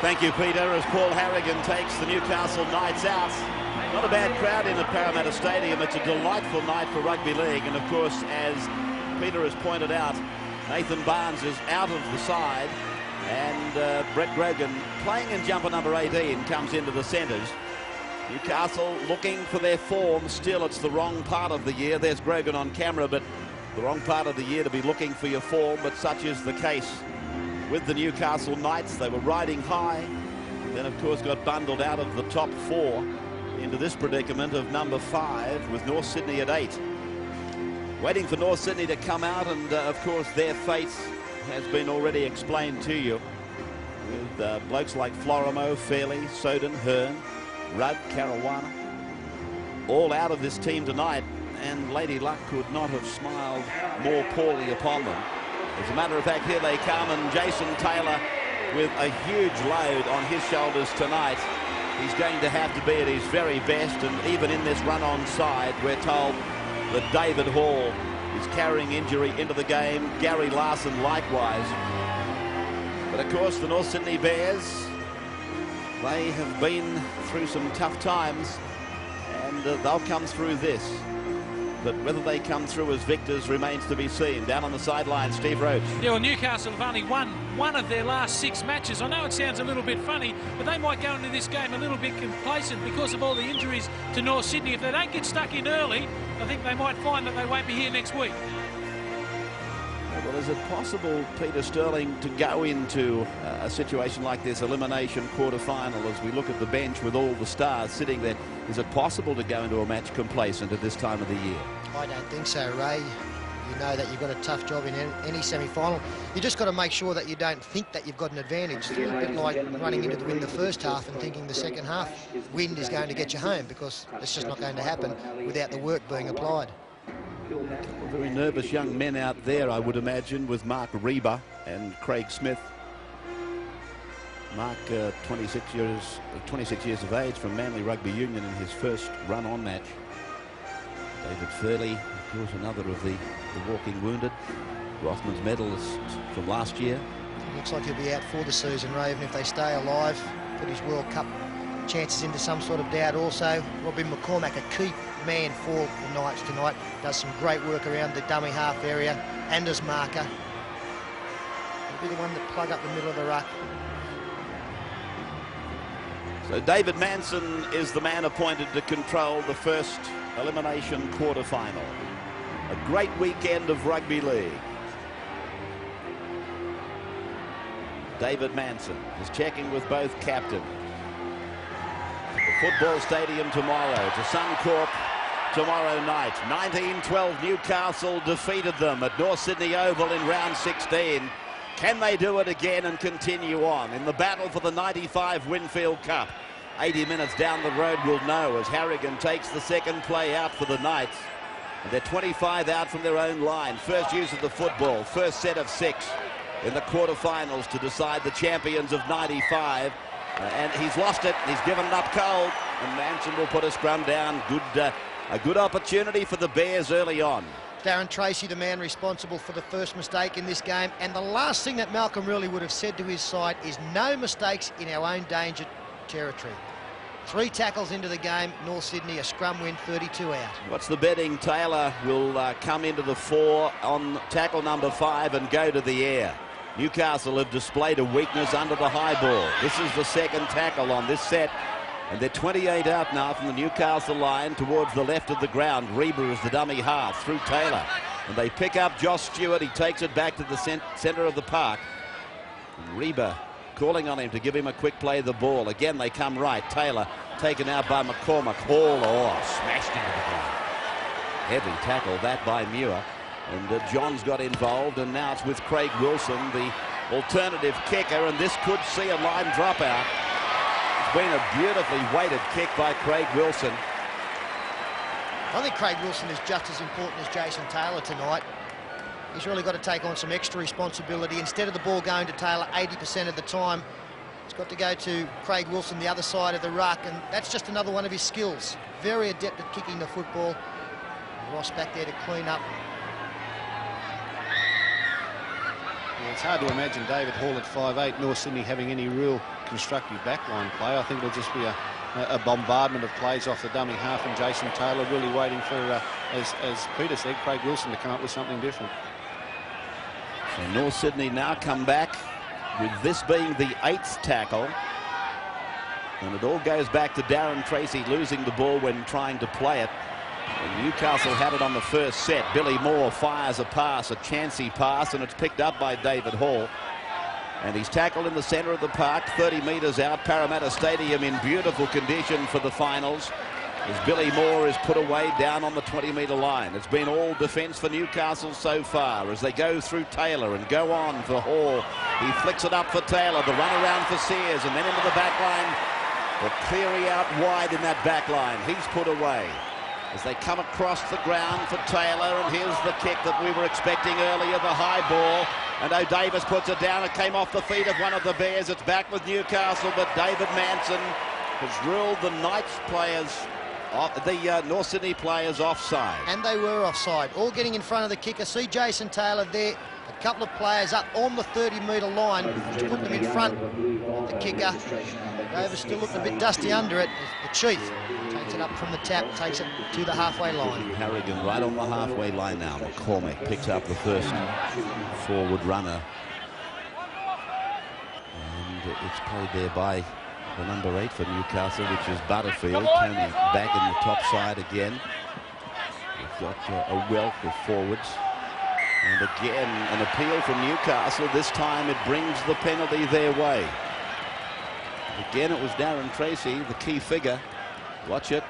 Thank you, Peter, as Paul Harrigan takes the Newcastle Knights out. Not a bad crowd in the Parramatta Stadium. It's a delightful night for rugby league. And, of course, as Peter has pointed out, Nathan Barnes is out of the side. And Brett Grogan, playing in jumper number 18, comes into the centres. Newcastle looking for their form. Still, it's the wrong part of the year. There's Grogan on camera, but the wrong part of the year to be looking for your form. But such is the case with the Newcastle Knights. They were riding high, then of course got bundled out of the top 4 into this predicament of number 5 with North Sydney at 8. Waiting for North Sydney to come out, and of course their fate has been already explained to you with blokes like Florimo, Fairley, Soden, Hearn, Rudd, Caruana, all out of this team tonight, and Lady Luck could not have smiled more poorly upon them. As a matter of fact, here they come, and Jason Taylor with a huge load on his shoulders tonight. He's going to have to be at his very best, and even in this run-on side, we're told that David Hall is carrying injury into the game. Gary Larson likewise. But of course, the North Sydney Bears, they have been through some tough times, and they'll come through this. But whether they come through as victors remains to be seen. Down on the sideline, Steve Roach. Yeah, well, Newcastle have only won one of their last 6 matches. I know it sounds a little bit funny, but they might go into this game a little bit complacent because of all the injuries to North Sydney. If they don't get stuck in early, I think they might find that they won't be here next week. Well, is it possible, Peter Sterling, to go into a situation like this, elimination quarter-final, as we look at the bench with all the stars sitting there? Is it possible to go into a match complacent at this time of the year? I don't think so, Ray. You know that you've got a tough job in any semi-final. You just got to make sure that you don't think that you've got an advantage. It's a little bit like running into the wind the first half and thinking the second half wind is going to get you home, because it's just not going to happen without the work being applied. Very nervous young men out there, I would imagine, with Mark Reba and Craig Smith. Mark, 26 years of age, from Manly Rugby Union in his first run-on match. David Furley, of course, another of the walking wounded. Rothman's medalist from last year. Looks like he'll be out for the season, Raven, if they stay alive. Put his World Cup chances into some sort of doubt also. Robin McCormack, a key man for the Knights tonight. Does some great work around the dummy half area and as marker. He'll be the one to plug up the middle of the ruck. So David Manson is the man appointed to control the first elimination quarter-final. A great weekend of rugby league. David Manson is checking with both captains. The football stadium tomorrow to Suncorp tomorrow night. 1912 Newcastle defeated them at North Sydney Oval in round 16. Can they do it again and continue on in the battle for the 95 Winfield Cup? 80 minutes down the road we'll know, as Harrigan takes the second play out for the Knights. And they're 25 out from their own line. First use of the football, first set of 6 in the quarterfinals to decide the champions of 95. And he's lost it. He's given it up cold. And Manson will put a scrum down. A good opportunity for the Bears early on. Darren Tracy, the man responsible for the first mistake in this game. And the last thing that Malcolm really would have said to his side is no mistakes in our own danger territory. 3 tackles into the game. North Sydney, a scrum win, 32 out. What's the betting? Taylor will come into the 4 on tackle number 5 and go to the air. Newcastle have displayed a weakness under the high ball. This is the second tackle on this set. And they're 28 out now from the Newcastle line towards the left of the ground. Reba is the dummy half through Taylor. And they pick up Josh Stewart. He takes it back to the centre of the park. And Reba calling on him to give him a quick play of the ball. Again, they come right. Taylor taken out by McCormack. Hall, smashed into the ground. Heavy tackle that by Muir. And John's got involved, and now it's with Craig Wilson, the alternative kicker, and this could see a line dropout. It's been a beautifully weighted kick by Craig Wilson. I think Craig Wilson is just as important as Jason Taylor tonight. He's really got to take on some extra responsibility. Instead of the ball going to Taylor 80% of the time, it's got to go to Craig Wilson, the other side of the ruck, and that's just another one of his skills. Very adept at kicking the football. Ross back there to clean up. Yeah, it's hard to imagine David Hall at 5'8", North Sydney having any real constructive backline play. I think it'll just be a bombardment of plays off the dummy half, and Jason Taylor really waiting for, as Peter said, Craig Wilson to come up with something different. So North Sydney now come back with this being the 8th tackle. And it all goes back to Darren Tracy losing the ball when trying to play it. And Newcastle had it on the first set. Billy Moore fires a pass, a chancy pass, and it's picked up by David Hall. And he's tackled in the centre of the park, 30 metres out. Parramatta Stadium in beautiful condition for the finals, as Billy Moore is put away down on the 20-metre line. It's been all defence for Newcastle so far as they go through Taylor and go on for Hall. He flicks it up for Taylor, the run around for Sears, and then into the back line. But Cleary out wide in that back line. He's put away as they come across the ground for Taylor, and here's the kick that we were expecting earlier, the high ball, and O'Davis puts it down. It came off the feet of one of the Bears. It's back with Newcastle, but David Manson has ruled the Knights players, the North Sydney players, offside. And they were offside, all getting in front of the kicker. See Jason Taylor there, a couple of players up on the 30-metre line, which put them in front of the kicker. Davis still looking a bit dusty under it. The Chief takes it up from the tap, takes it to the halfway line. Harrigan right on the halfway line now. McCormick picks up the first forward runner. And it's played there by the number 8 for Newcastle, which is Butterfield. Tony back in the top side again. We've got a wealth of forwards. And again, an appeal from Newcastle. This time it brings the penalty their way. Again, it was Darren Tracy, the key figure. Watch it.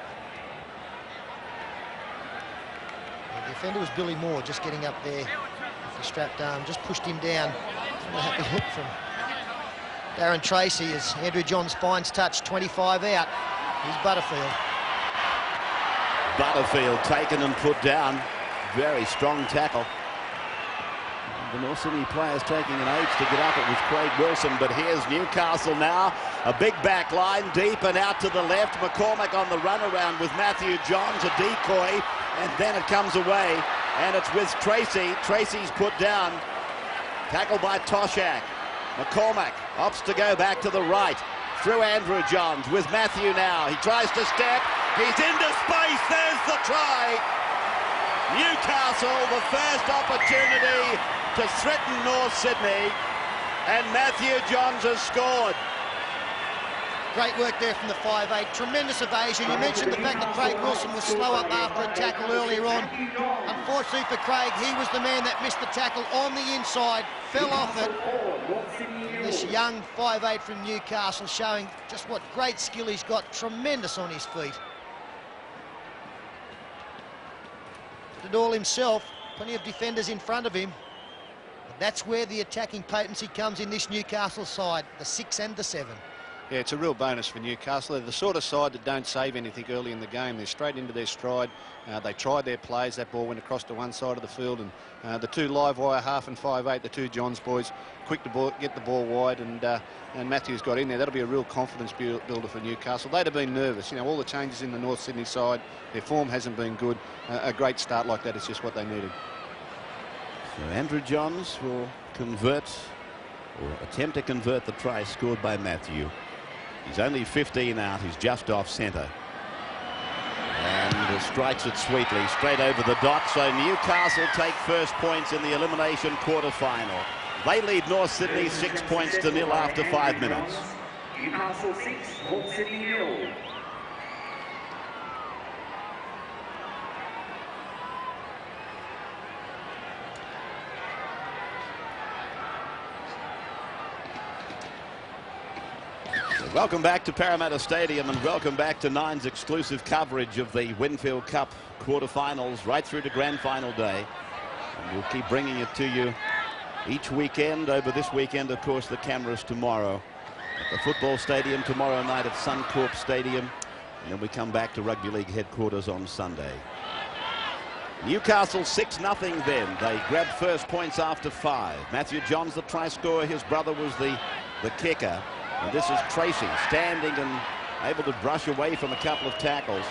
The defender was Billy Moore, just getting up there with the strapped arm, just pushed him down. A happy hook from Darren Tracy as Andrew Johns finds touch, 25 out. Here's Butterfield. Butterfield taken and put down. Very strong tackle. The North Sydney players taking an age to get up. It was Craig Wilson, but here's Newcastle now. A big back line, deep and out to the left. McCormick on the run around with Matthew Johns, a decoy, and then it comes away, and it's with Tracy. Tracy's put down. Tackled by Toshak. McCormick opts to go back to the right. Through Andrew Johns with Matthew now. He tries to step. He's into space. There's the try. Newcastle, the first opportunity to threaten North Sydney, and Matthew Johns has scored. Great work there from the 5'8", tremendous evasion. You mentioned the fact that Craig Wilson was slow up after a tackle earlier on. Unfortunately for Craig, he was the man that missed the tackle on the inside, fell off it. And this young 5'8" from Newcastle showing just what great skill he's got, tremendous on his feet. Did it all himself, plenty of defenders in front of him. That's where the attacking potency comes in this Newcastle side, the 6 and the 7. Yeah, it's a real bonus for Newcastle. They're the sort of side that don't save anything early in the game. They're straight into their stride. They tried their plays. That ball went across to one side of the field, and the two live wire half and 5'8", the two Johns boys, quick to get the ball wide, and Matthews got in there. That'll be a real confidence builder for Newcastle. They'd have been nervous. You know, all the changes in the North Sydney side, their form hasn't been good. A great start like that is just what they needed. So Andrew Johns will convert, or attempt to convert, the try scored by Matthew. He's only 15 out. He's just off centre. And strikes it sweetly, straight over the dot. So Newcastle take first points in the elimination quarter-final. They lead North Sydney 6 points to nil after 5 minutes. Newcastle 6, North Sydney 0. Welcome back to Parramatta Stadium, and welcome back to Nine's exclusive coverage of the Winfield Cup quarterfinals right through to grand final day. And we'll keep bringing it to you each weekend. Over this weekend, of course, the cameras tomorrow at the football stadium, tomorrow night at Suncorp Stadium, and then we come back to Rugby League headquarters on Sunday. Newcastle 6-0 then. They grabbed first points after 5. Matthew Johns, the try scorer. His brother was the kicker. And this is Tracy standing and able to brush away from a couple of tackles.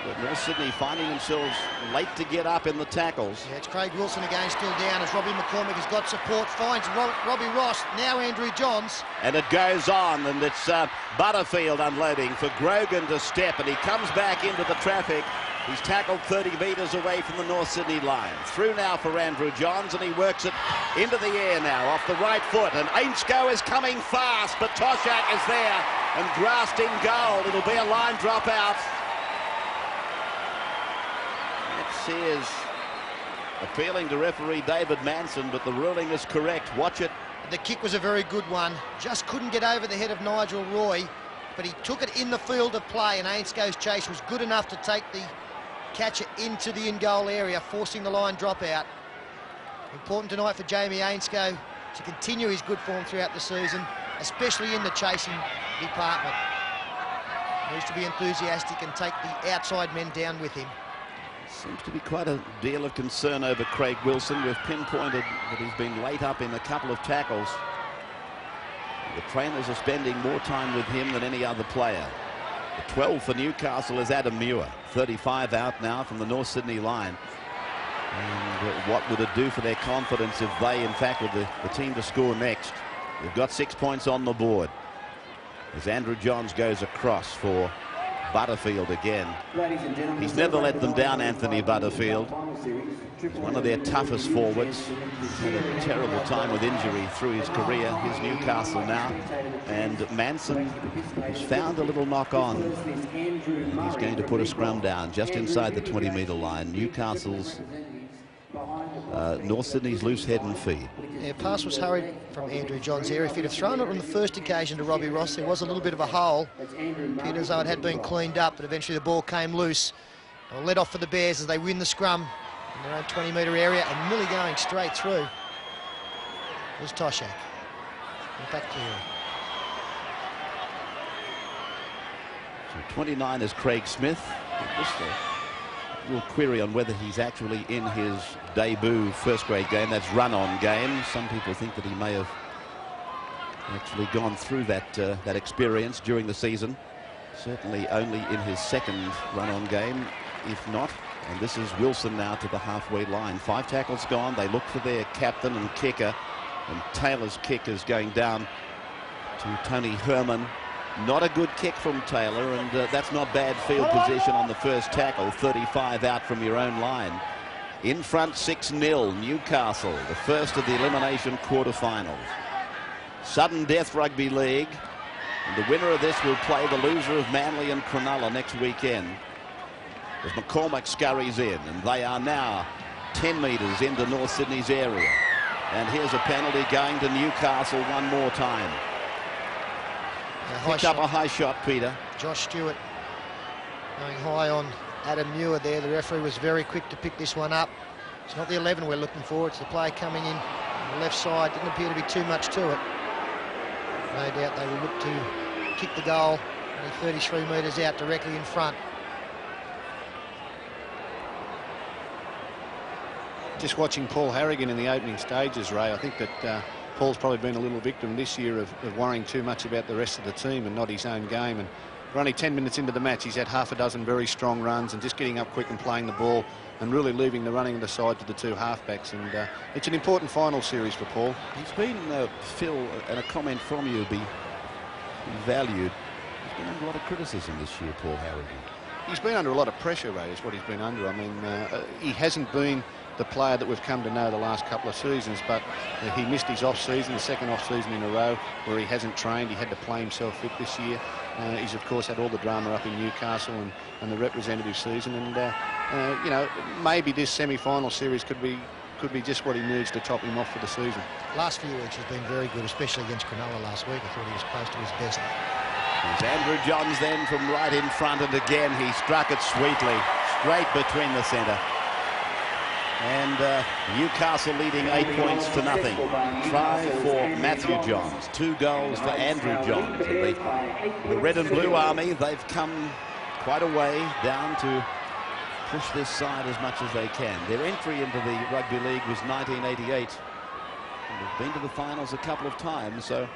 But North Sydney finding themselves late to get up in the tackles. Yeah, it's Craig Wilson again, still down as Robbie McCormick has got support, finds Robbie Ross, now Andrew Johns. And it goes on, and it's Butterfield unloading for Grogan to step, and he comes back into the traffic. He's tackled 30 metres away from the North Sydney line. Through now for Andrew Johns, and he works it into the air now off the right foot. And Ainsko is coming fast, but Toshak is there and grasped in goal. It'll be a line drop out. That says appealing to referee David Manson, but the ruling is correct. Watch it. The kick was a very good one. Just couldn't get over the head of Nigel Roy, but he took it in the field of play, and Ainsko's chase was good enough to take the catcher into the in-goal area, forcing the line drop out. Important tonight for Jamie Ainsko to continue his good form throughout the season, especially in the chasing department. He needs to be enthusiastic and take the outside men down with him. Seems to be quite a deal of concern over Craig Wilson. We've pinpointed that he's been late up in a couple of tackles. The trainers are spending more time with him than any other player. The 12 for Newcastle is Adam Muir, 35 out now from the North Sydney line. And what would it do for their confidence if they, in fact, were the team to score next? They've got 6 points on the board as Andrew Johns goes across for Butterfield again. He's never let them down, Anthony Butterfield. He's one of their toughest forwards. He's had a terrible time with injury through his career. Here's Newcastle now. And Manson has found a little knock on. He's going to put a scrum down just inside the 20-metre line. Newcastle's North Sydney's loose head and feet. Yeah, pass was hurried from Andrew Johns there. If he'd have thrown it on the first occasion to Robbie Ross, there was a little bit of a hole. Peter, as though it had been cleaned up, but eventually the ball came loose. They'll let off for the Bears as they win the scrum in their own 20-metre area, and Millie going straight through. There's Toshak. And back clear. So 29 is Craig Smith. Just a little query on whether he's actually in his debut first grade game. That's run-on game. Some people think that he may have actually gone through that experience during the season. Certainly only in his second run-on game, if not. And this is Wilson now to the halfway line. 5 tackles gone. They look for their captain and kicker. And Taylor's kick is going down to Tony Herman. Not a good kick from Taylor, and that's not bad field position on the first tackle. 35 out from your own line. In front 6-0, Newcastle, the first of the elimination quarterfinals. Sudden Death Rugby League. And the winner of this will play the loser of Manly and Cronulla next weekend, as McCormick scurries in, and they are now 10 metres into North Sydney's area. And here's a penalty going to Newcastle one more time. Picked up a high shot, Peter. Josh Stewart going high on Adam Muir there. The referee was very quick to pick this one up. It's not the 11 we're looking for. It's the player coming in on the left side. Didn't appear to be too much to it. No doubt they will look to kick the goal. Only 33 metres out, directly in front. Just watching Paul Harrigan in the opening stages, Ray, I think that Paul's probably been a little victim this year of worrying too much about the rest of the team and not his own game. And we're only 10 minutes into the match. He's had half a dozen very strong runs and just getting up quick and playing the ball and really leaving the running of the side to the 2 halfbacks. And it's an important final series for Paul. He's been, Phil, and a comment from you be valued. He's been under a lot of criticism this year, Paul Harrigan. He's been under a lot of pressure, Ray, is what he's been under. I mean, he hasn't been the player that we've come to know the last couple of seasons, but he missed his off-season, the second off-season in a row, where he hasn't trained. He had to play himself fit this year. He's, of course, had all the drama up in Newcastle and the representative season. And, you know, maybe this semi-final series could be just what he needs to top him off for the season. Last few weeks has been very good, especially against Cronulla last week. I thought he was close to his best. There's Andrew Johns then from right in front, and again he struck it sweetly, straight between the centre. And Newcastle leading 8 points to nothing. Try for Matthew Johns. 2 goals for Andrew Johns. And the Red and Blue Army, they've come quite a way down to push this side as much as they can. Their entry into the rugby league was 1988. And they've been to the finals a couple of times, so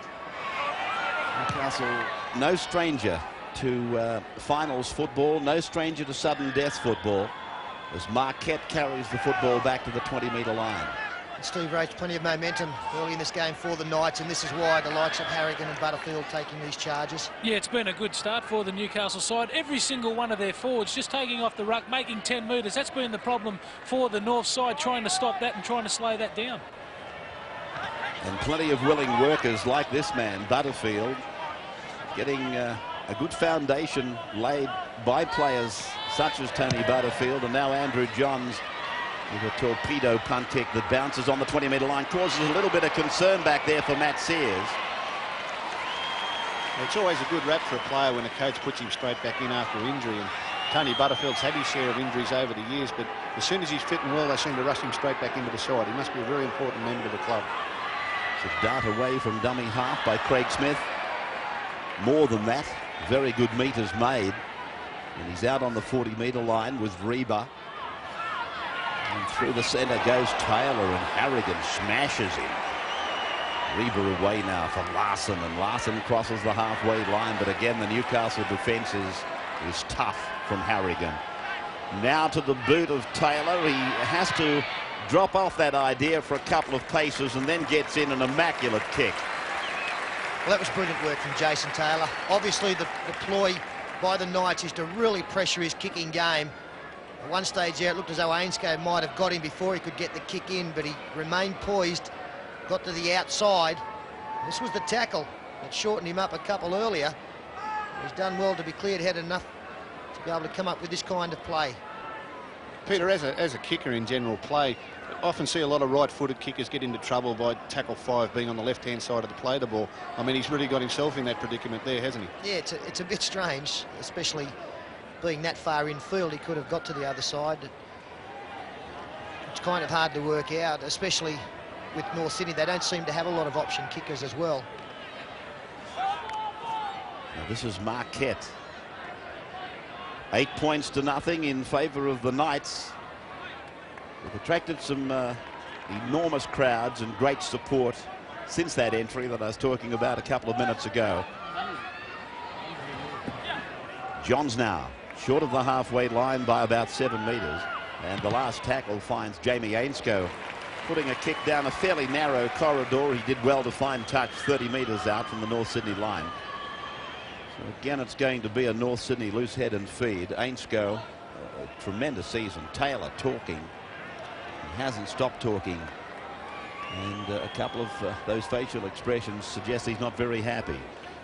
Newcastle no stranger to finals football, no stranger to sudden death football, as Marquette carries the football back to the 20-metre line. Steve Roach, plenty of momentum early in this game for the Knights, and this is why the likes of Harrigan and Butterfield taking these charges. Yeah, it's been a good start for the Newcastle side. Every single one of their forwards just taking off the ruck, making 10 metres. That's been the problem for the North side, trying to stop that and trying to slow that down. And plenty of willing workers like this man, Butterfield, getting a good foundation laid by players such as Tony Butterfield, and now Andrew Johns with a torpedo punt kick that bounces on the 20-metre line, causes a little bit of concern back there for Matt Sears. It's always a good rap for a player when a coach puts him straight back in after injury, and Tony Butterfield's had his share of injuries over the years, but as soon as he's fit and well, they seem to rush him straight back into the side. He must be a very important member of the club. It's a dart away from dummy half by Craig Smith. More than that, very good metres made, and he's out on the 40-metre line with Reba. And through the centre goes Taylor, and Harrigan smashes him. Reba away now for Larson, and Larson crosses the halfway line, but again the Newcastle defence is tough from Harrigan. Now to the boot of Taylor. He has to drop off that idea for a couple of paces and then gets in an immaculate kick. Well, that was brilliant work from Jason Taylor. Obviously the ploy by the Knights is to really pressure his kicking game. At one stage there, it looked as though Ainscough might have got him before he could get the kick in, but he remained poised, got to the outside. This was the tackle that shortened him up a couple earlier. He's done well to be cleared head enough to be able to come up with this kind of play. Peter, as a kicker in general play, I often see a lot of right-footed kickers get into trouble by tackle 5 being on the left-hand side of the play the ball. I mean, he's really got himself in that predicament there, hasn't he? Yeah, it's a bit strange, especially being that far infield. He could have got to the other side. It's kind of hard to work out, especially with North Sydney. They don't seem to have a lot of option kickers as well. Now this is Marquette. 8 points to nothing in favour of the Knights. They've attracted some enormous crowds and great support since that entry that I was talking about a couple of minutes ago. Johns now short of the halfway line by about 7 metres, and the last tackle finds Jamie Ainscough putting a kick down a fairly narrow corridor. He did well to find touch 30 metres out from the North Sydney line. So again, it's going to be a North Sydney loose head and feed. Ainscough, a tremendous season. Taylor talking. He hasn't stopped talking. And a couple of those facial expressions suggest he's not very happy.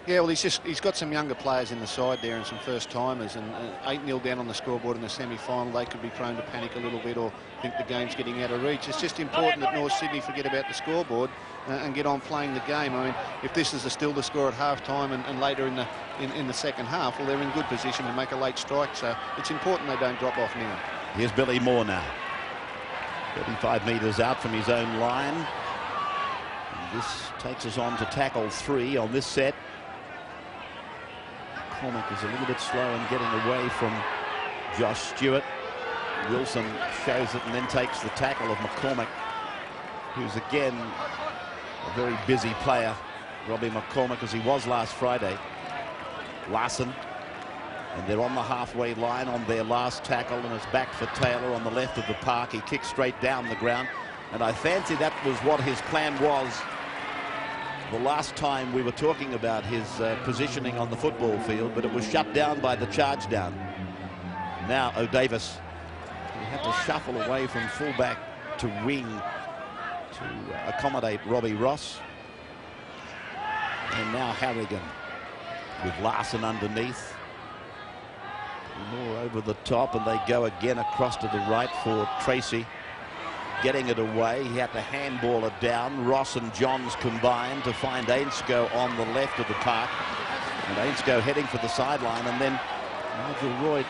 Yeah, well, he's got some younger players in the side there and some first-timers, and 8-0 down on the scoreboard in the semi-final. They could be prone to panic a little bit or think the game's getting out of reach. It's just important that North Sydney forget about the scoreboard and get on playing the game. I mean, if this is still the score at half-time and later in the second half, well, they're in good position to make a late strike, so it's important they don't drop off now. Here's Billy Moore now. 35 metres out from his own line. And this takes us on to tackle 3 on this set. McCormick is a little bit slow in getting away from Josh Stewart. Wilson shows it and then takes the tackle of McCormick, who's again a very busy player, Robbie McCormick, as he was last Friday. Larson, and they're on the halfway line on their last tackle, and it's back for Taylor on the left of the park. He kicks straight down the ground, and I fancy that was what his plan was the last time we were talking about his positioning on the football field, but it was shut down by the charge down. Now O'Davis will have to shuffle away from fullback to wing to accommodate Robbie Ross. And now Harrigan with Larson underneath. More over the top, and they go again across to the right for Tracy. Getting it away, he had to handball it down. Ross and Johns combined to find Ainscough on the left of the park. And Ainscough heading for the sideline, and then Nigel Roy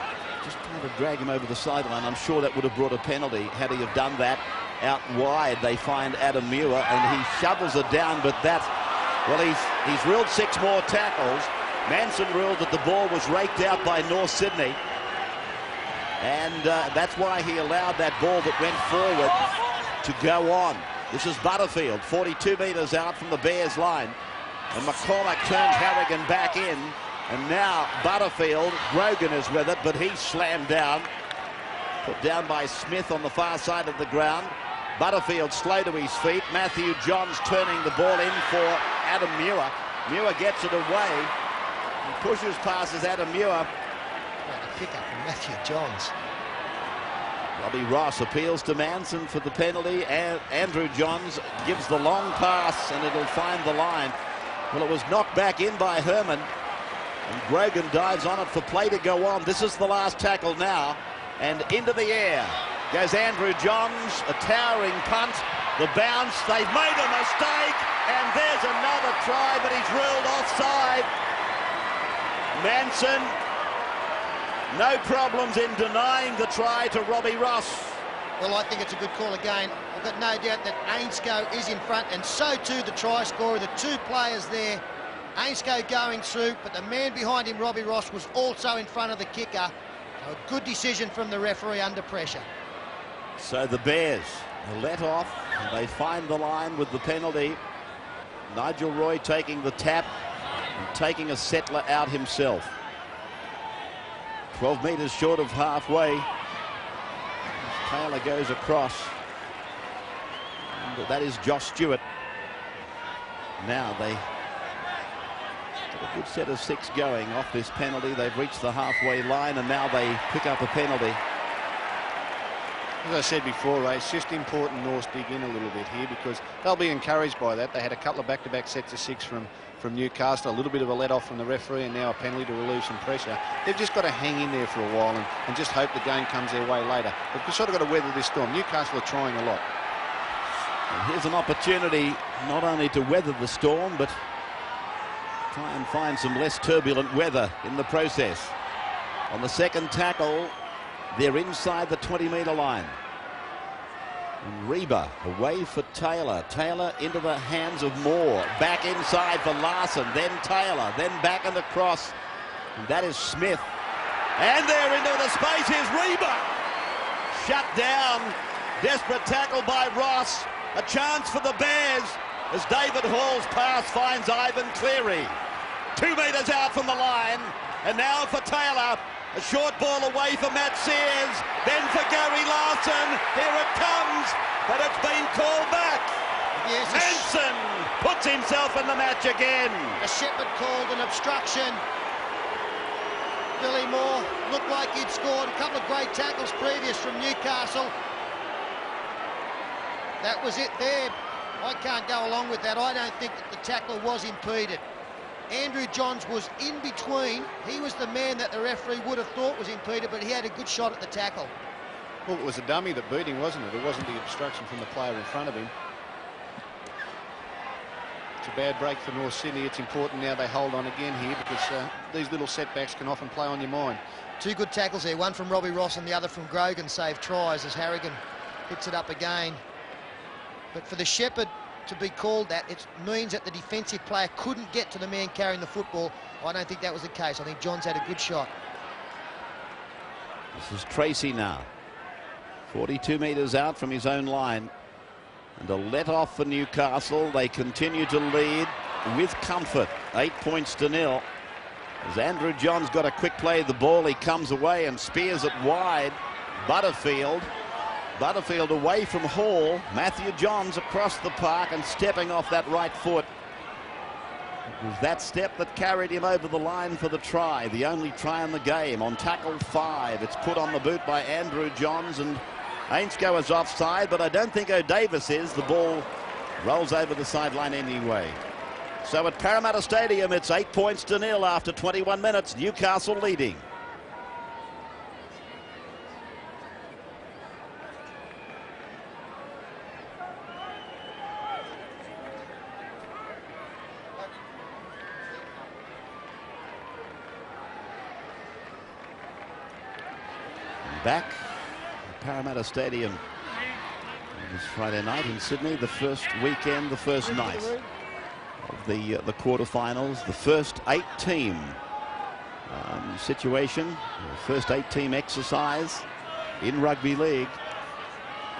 just trying to drag him over the sideline. I'm sure that would have brought a penalty had he have done that. Out wide, they find Adam Muir, and he shovels it down, but that, well, he's ruled 6 more tackles. Manson ruled that the ball was raked out by North Sydney. And that's why he allowed that ball that went forward to go on. This is Butterfield, 42 metres out from the Bears line. And McCormick turns Harrigan back in. And now Butterfield, Grogan is with it, but he's slammed down. Put down by Smith on the far side of the ground. Butterfield slow to his feet. Matthew Johns turning the ball in for Adam Muir. Muir gets it away. He pushes passes Adam Muir. What a pick up from Matthew Johns. Robbie Ross appeals to Manson for the penalty, and Andrew Johns gives the long pass, and it'll find the line. Well, it was knocked back in by Herman, and Grogan dives on it for play to go on. This is the last tackle now, and into the air goes Andrew Johns, a towering punt, the bounce. They've made a mistake, and there's another try, but he's ruled offside. Manson, no problems in denying the try to Robbie Ross. Well, I think it's a good call again. I've got no doubt that Ainscough is in front, and so too the try scorer, the two players there. Ainscough going through, but the man behind him, Robbie Ross, was also in front of the kicker. So a good decision from the referee under pressure. So the Bears are let off, and they find the line with the penalty. Nigel Roy taking the tap and taking a settler out himself. 12 metres short of halfway. Taylor goes across. And that is Josh Stewart. Now they got a good set of 6 going off this penalty. They've reached the halfway line, and now they pick up a penalty. As I said before, Ray, it's just important North dig in a little bit here, because they'll be encouraged by that. They had a couple of back-to-back sets of 6 from Newcastle, a little bit of a let-off from the referee, and now a penalty to relieve some pressure. They've just got to hang in there for a while and just hope the game comes their way later. They've sort of got to weather this storm. Newcastle are trying a lot. And here's an opportunity not only to weather the storm, but try and find some less turbulent weather in the process. On the second tackle, they're inside the 20-metre line. And Reba away for Taylor. Taylor into the hands of Moore. Back inside for Larson. Then Taylor. Then back and across. And that is Smith. And they're into the space. Here's Reba. Shut down. Desperate tackle by Ross. A chance for the Bears as David Hall's pass finds Ivan Cleary. 2 metres out from the line. And now for Taylor. A short ball away for Matt Sears, then for Gary Larson. Here it comes, but it's been called back. Yes, Manson puts himself in the match again. A Shepherd called an obstruction. Billy Moore looked like he'd scored a couple of great tackles previous from Newcastle. That was it there. I can't go along with that. I don't think that the tackle was impeded. Andrew Johns was in between. He was the man that the referee would have thought was impeded, but he had a good shot at the tackle. Well, it was a dummy that beat him, wasn't it? It wasn't the obstruction from the player in front of him. It's a bad break for North Sydney. It's important now they hold on again here, because these little setbacks can often play on your mind. 2 good tackles there, one from Robbie Ross and the other from Grogan, save tries as Harrigan hits it up again. But for the Shepherd to be called that, it means that the defensive player couldn't get to the man carrying the football. I don't think that was the case. I think Johns had a good shot. This is Tracy now. 42 metres out from his own line. And a let-off for Newcastle. They continue to lead with comfort. 8 points to 0. As Andrew Johns got a quick play of the ball, he comes away and spears it wide. Butterfield away from Hall. Matthew Johns across the park and stepping off that right foot. It was that step that carried him over the line for the try, the only try in the game. On tackle 5, it's put on the boot by Andrew Johns, and Ainscough is offside, but I don't think O'Davis is. The ball rolls over the sideline anyway. So at Parramatta Stadium, it's 8 points to 0 after 21 minutes. Newcastle leading. Back at Parramatta Stadium this Friday night in Sydney, the first weekend, the first night of the quarterfinals, the first 8-team situation, the first 8-team exercise in rugby league,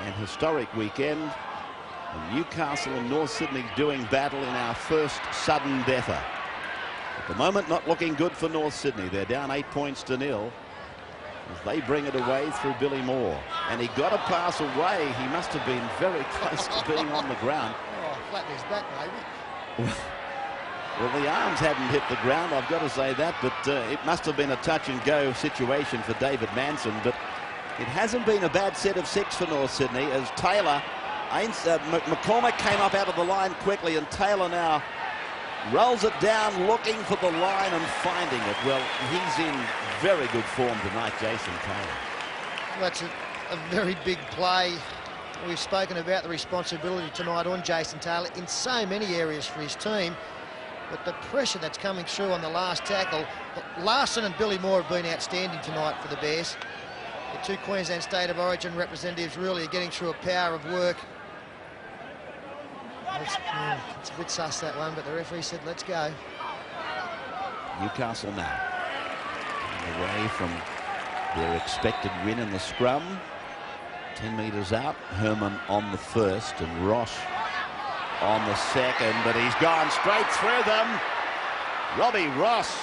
and historic weekend. And Newcastle and North Sydney doing battle in our first sudden deather. At the moment, not looking good for North Sydney. They're down 8 points to 0 as they bring it away through Billy Moore. And he got a pass away. He must have been very close to being on the ground. Oh, flatten his back, maybe. Well, the arms hadn't hit the ground, I've got to say that, but it must have been a touch-and-go situation for David Manson. But it hasn't been a bad set of 6 for North Sydney as Taylor, McCormack came up out of the line quickly, and Taylor now rolls it down, looking for the line and finding it. Well, he's in very good form tonight, Jason Taylor. Well, that's a very big play. We've spoken about the responsibility tonight on Jason Taylor in so many areas for his team. But the pressure that's coming through on the last tackle, Larson and Billy Moore have been outstanding tonight for the Bears. The 2 Queensland State of Origin representatives really are getting through a power of work. It's a bit sus, that one, but the referee said, let's go. Newcastle now away from their expected win in the scrum. 10 metres out. Herman on the first and Ross on the second, but he's gone straight through them. Robbie Ross,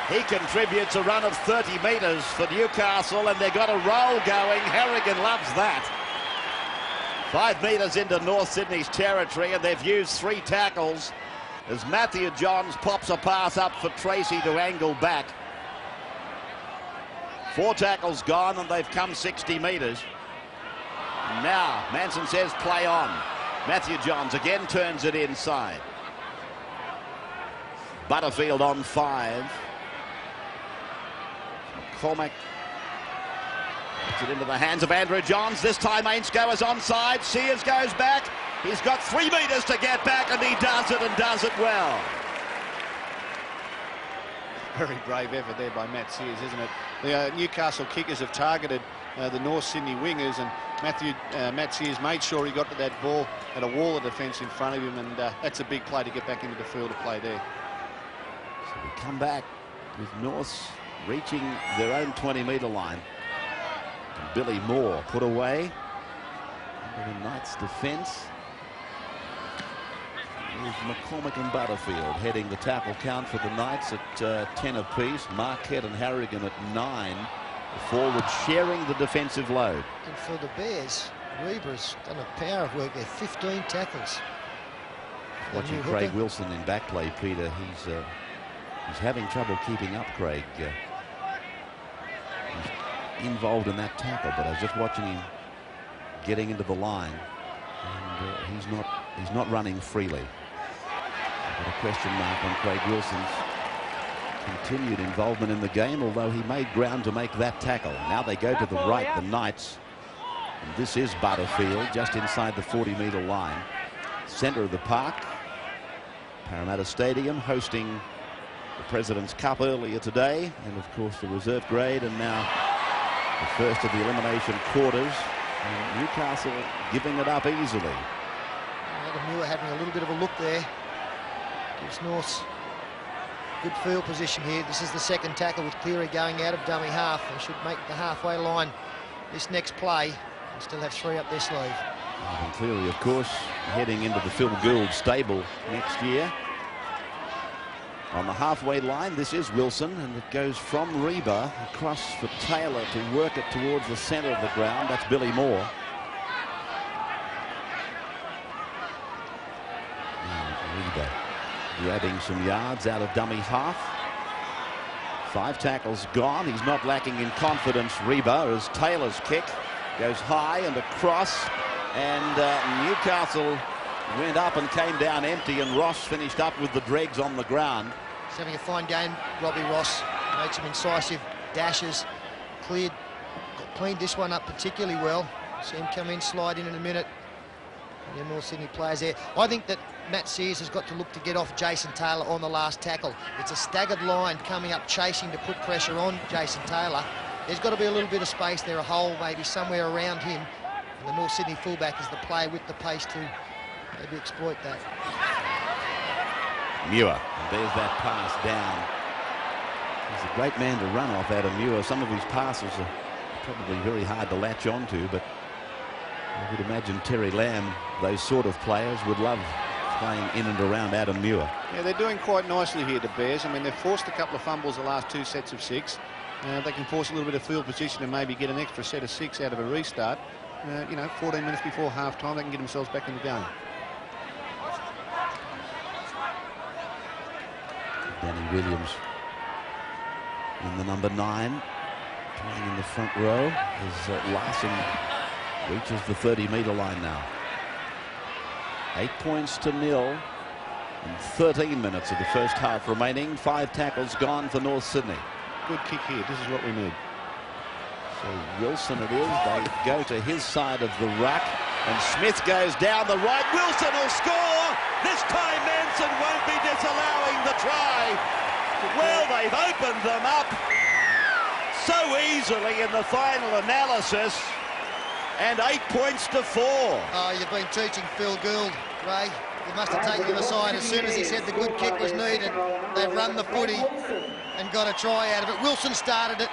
he contributes a run of 30 metres for Newcastle, and they've got a roll going. Harrigan loves that. 5 metres into North Sydney's territory, and they've used 3 tackles as Matthew Johns pops a pass up for Tracy to angle back. 4 tackles gone, and they've come 60 metres. Now Manson says play on. Matthew Johns again turns it inside. Butterfield on 5. McCormack puts it into the hands of Andrew Johns. This time Ainscough is onside. Sears goes back. He's got 3 metres to get back, and he does it, and does it well. Very brave effort there by Matt Sears, isn't it? The Newcastle kickers have targeted the North Sydney wingers, and Matt Sears made sure he got to that ball, had a wall of defence in front of him, and that's a big play to get back into the field of play there. So we come back with Norths reaching their own 20-metre line. And Billy Moore put away under the Knights' defence. With McCormack and Butterfield heading the tackle count for the Knights at 10 apiece. Marquette and Harrigan at 9. The forward sharing the defensive load. And for the Bears, Reber's done a power of work there. 15 tackles. Watching Craig Wilson in back play, Peter, he's having trouble keeping up, Craig. He's involved in that tackle, but I was just watching him getting into the line, and he's not running freely. Got a question mark on Craig Wilson's continued involvement in the game, although he made ground to make that tackle. Now they go to the right, the Knights, and this is Butterfield just inside the 40-metre line. Centre of the park, Parramatta Stadium, hosting the President's Cup earlier today, and of course the reserve grade, and now the first of the elimination quarters, and Newcastle giving it up easily. Adam Muir having a little bit of a look there. Gives North good field position here. This is the second tackle with Cleary going out of dummy half. They should make the halfway line this next play and still have 3 up their sleeve. And Cleary, of course, heading into the Phil Gould stable next year. On the halfway line, this is Wilson, and it goes from Reba across for Taylor to work it towards the centre of the ground. That's Billy Moore. Reba grabbing some yards out of dummy half. 5 tackles gone. He's not lacking in confidence, Reba, as Taylor's kick goes high and across, and Newcastle went up and came down empty, and Ross finished up with the dregs on the ground. He's having a fine game, Robbie Ross. Made some incisive dashes, cleaned this one up particularly well. See him come in, slide in a minute. And the North Sydney players there. I think that Matt Sears has got to look to get off Jason Taylor on the last tackle. It's a staggered line coming up, chasing to put pressure on Jason Taylor. There's got to be a little bit of space there, a hole maybe somewhere around him. And the North Sydney fullback is the player with the pace to maybe exploit that. Muir, and there's that pass down. He's a great man to run off, Adam Muir. Some of his passes are probably very hard to latch onto, but I would imagine Terry Lamb, those sort of players, would love playing in and around Adam Muir. Yeah, they're doing quite nicely here, the Bears. I mean, they've forced a couple of fumbles the last 2 sets of 6. They can force a little bit of field position and maybe get an extra set of 6 out of a restart. 14 minutes before half-time, they can get themselves back in the game. Danny Williams in the number 9, playing in the front row as Larson reaches the 30-metre line now. 8 points to 0 and 13 minutes of the first half remaining. 5 tackles gone for North Sydney. Good kick here. This is what we need. So Wilson it is. They go to his side of the ruck, and Smith goes down the right. Wilson will score. This time Manson won't be disallowing the try. Well, they've opened them up so easily in the final analysis, and 8 points to 4. Oh, you've been teaching Phil Gould, Ray. You must have taken him aside as soon as he said the good kick was needed. They've run the footy and got a try out of it. Wilson started it,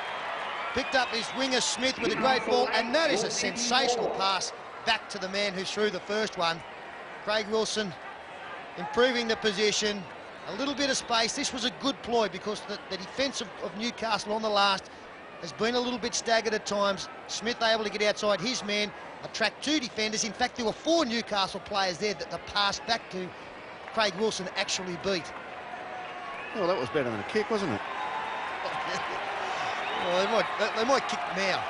picked up his winger Smith with a great ball, and that is a sensational pass back to the man who threw the first one. Craig Wilson improving the position, a little bit of space. This was a good ploy because the defence of Newcastle on the last has been a little bit staggered at times. Smith able to get outside his man, attract 2 defenders. In fact, there were 4 Newcastle players there that the pass back to Craig Wilson actually beat. Well, that was better than a kick, wasn't it? Well, they might kick now.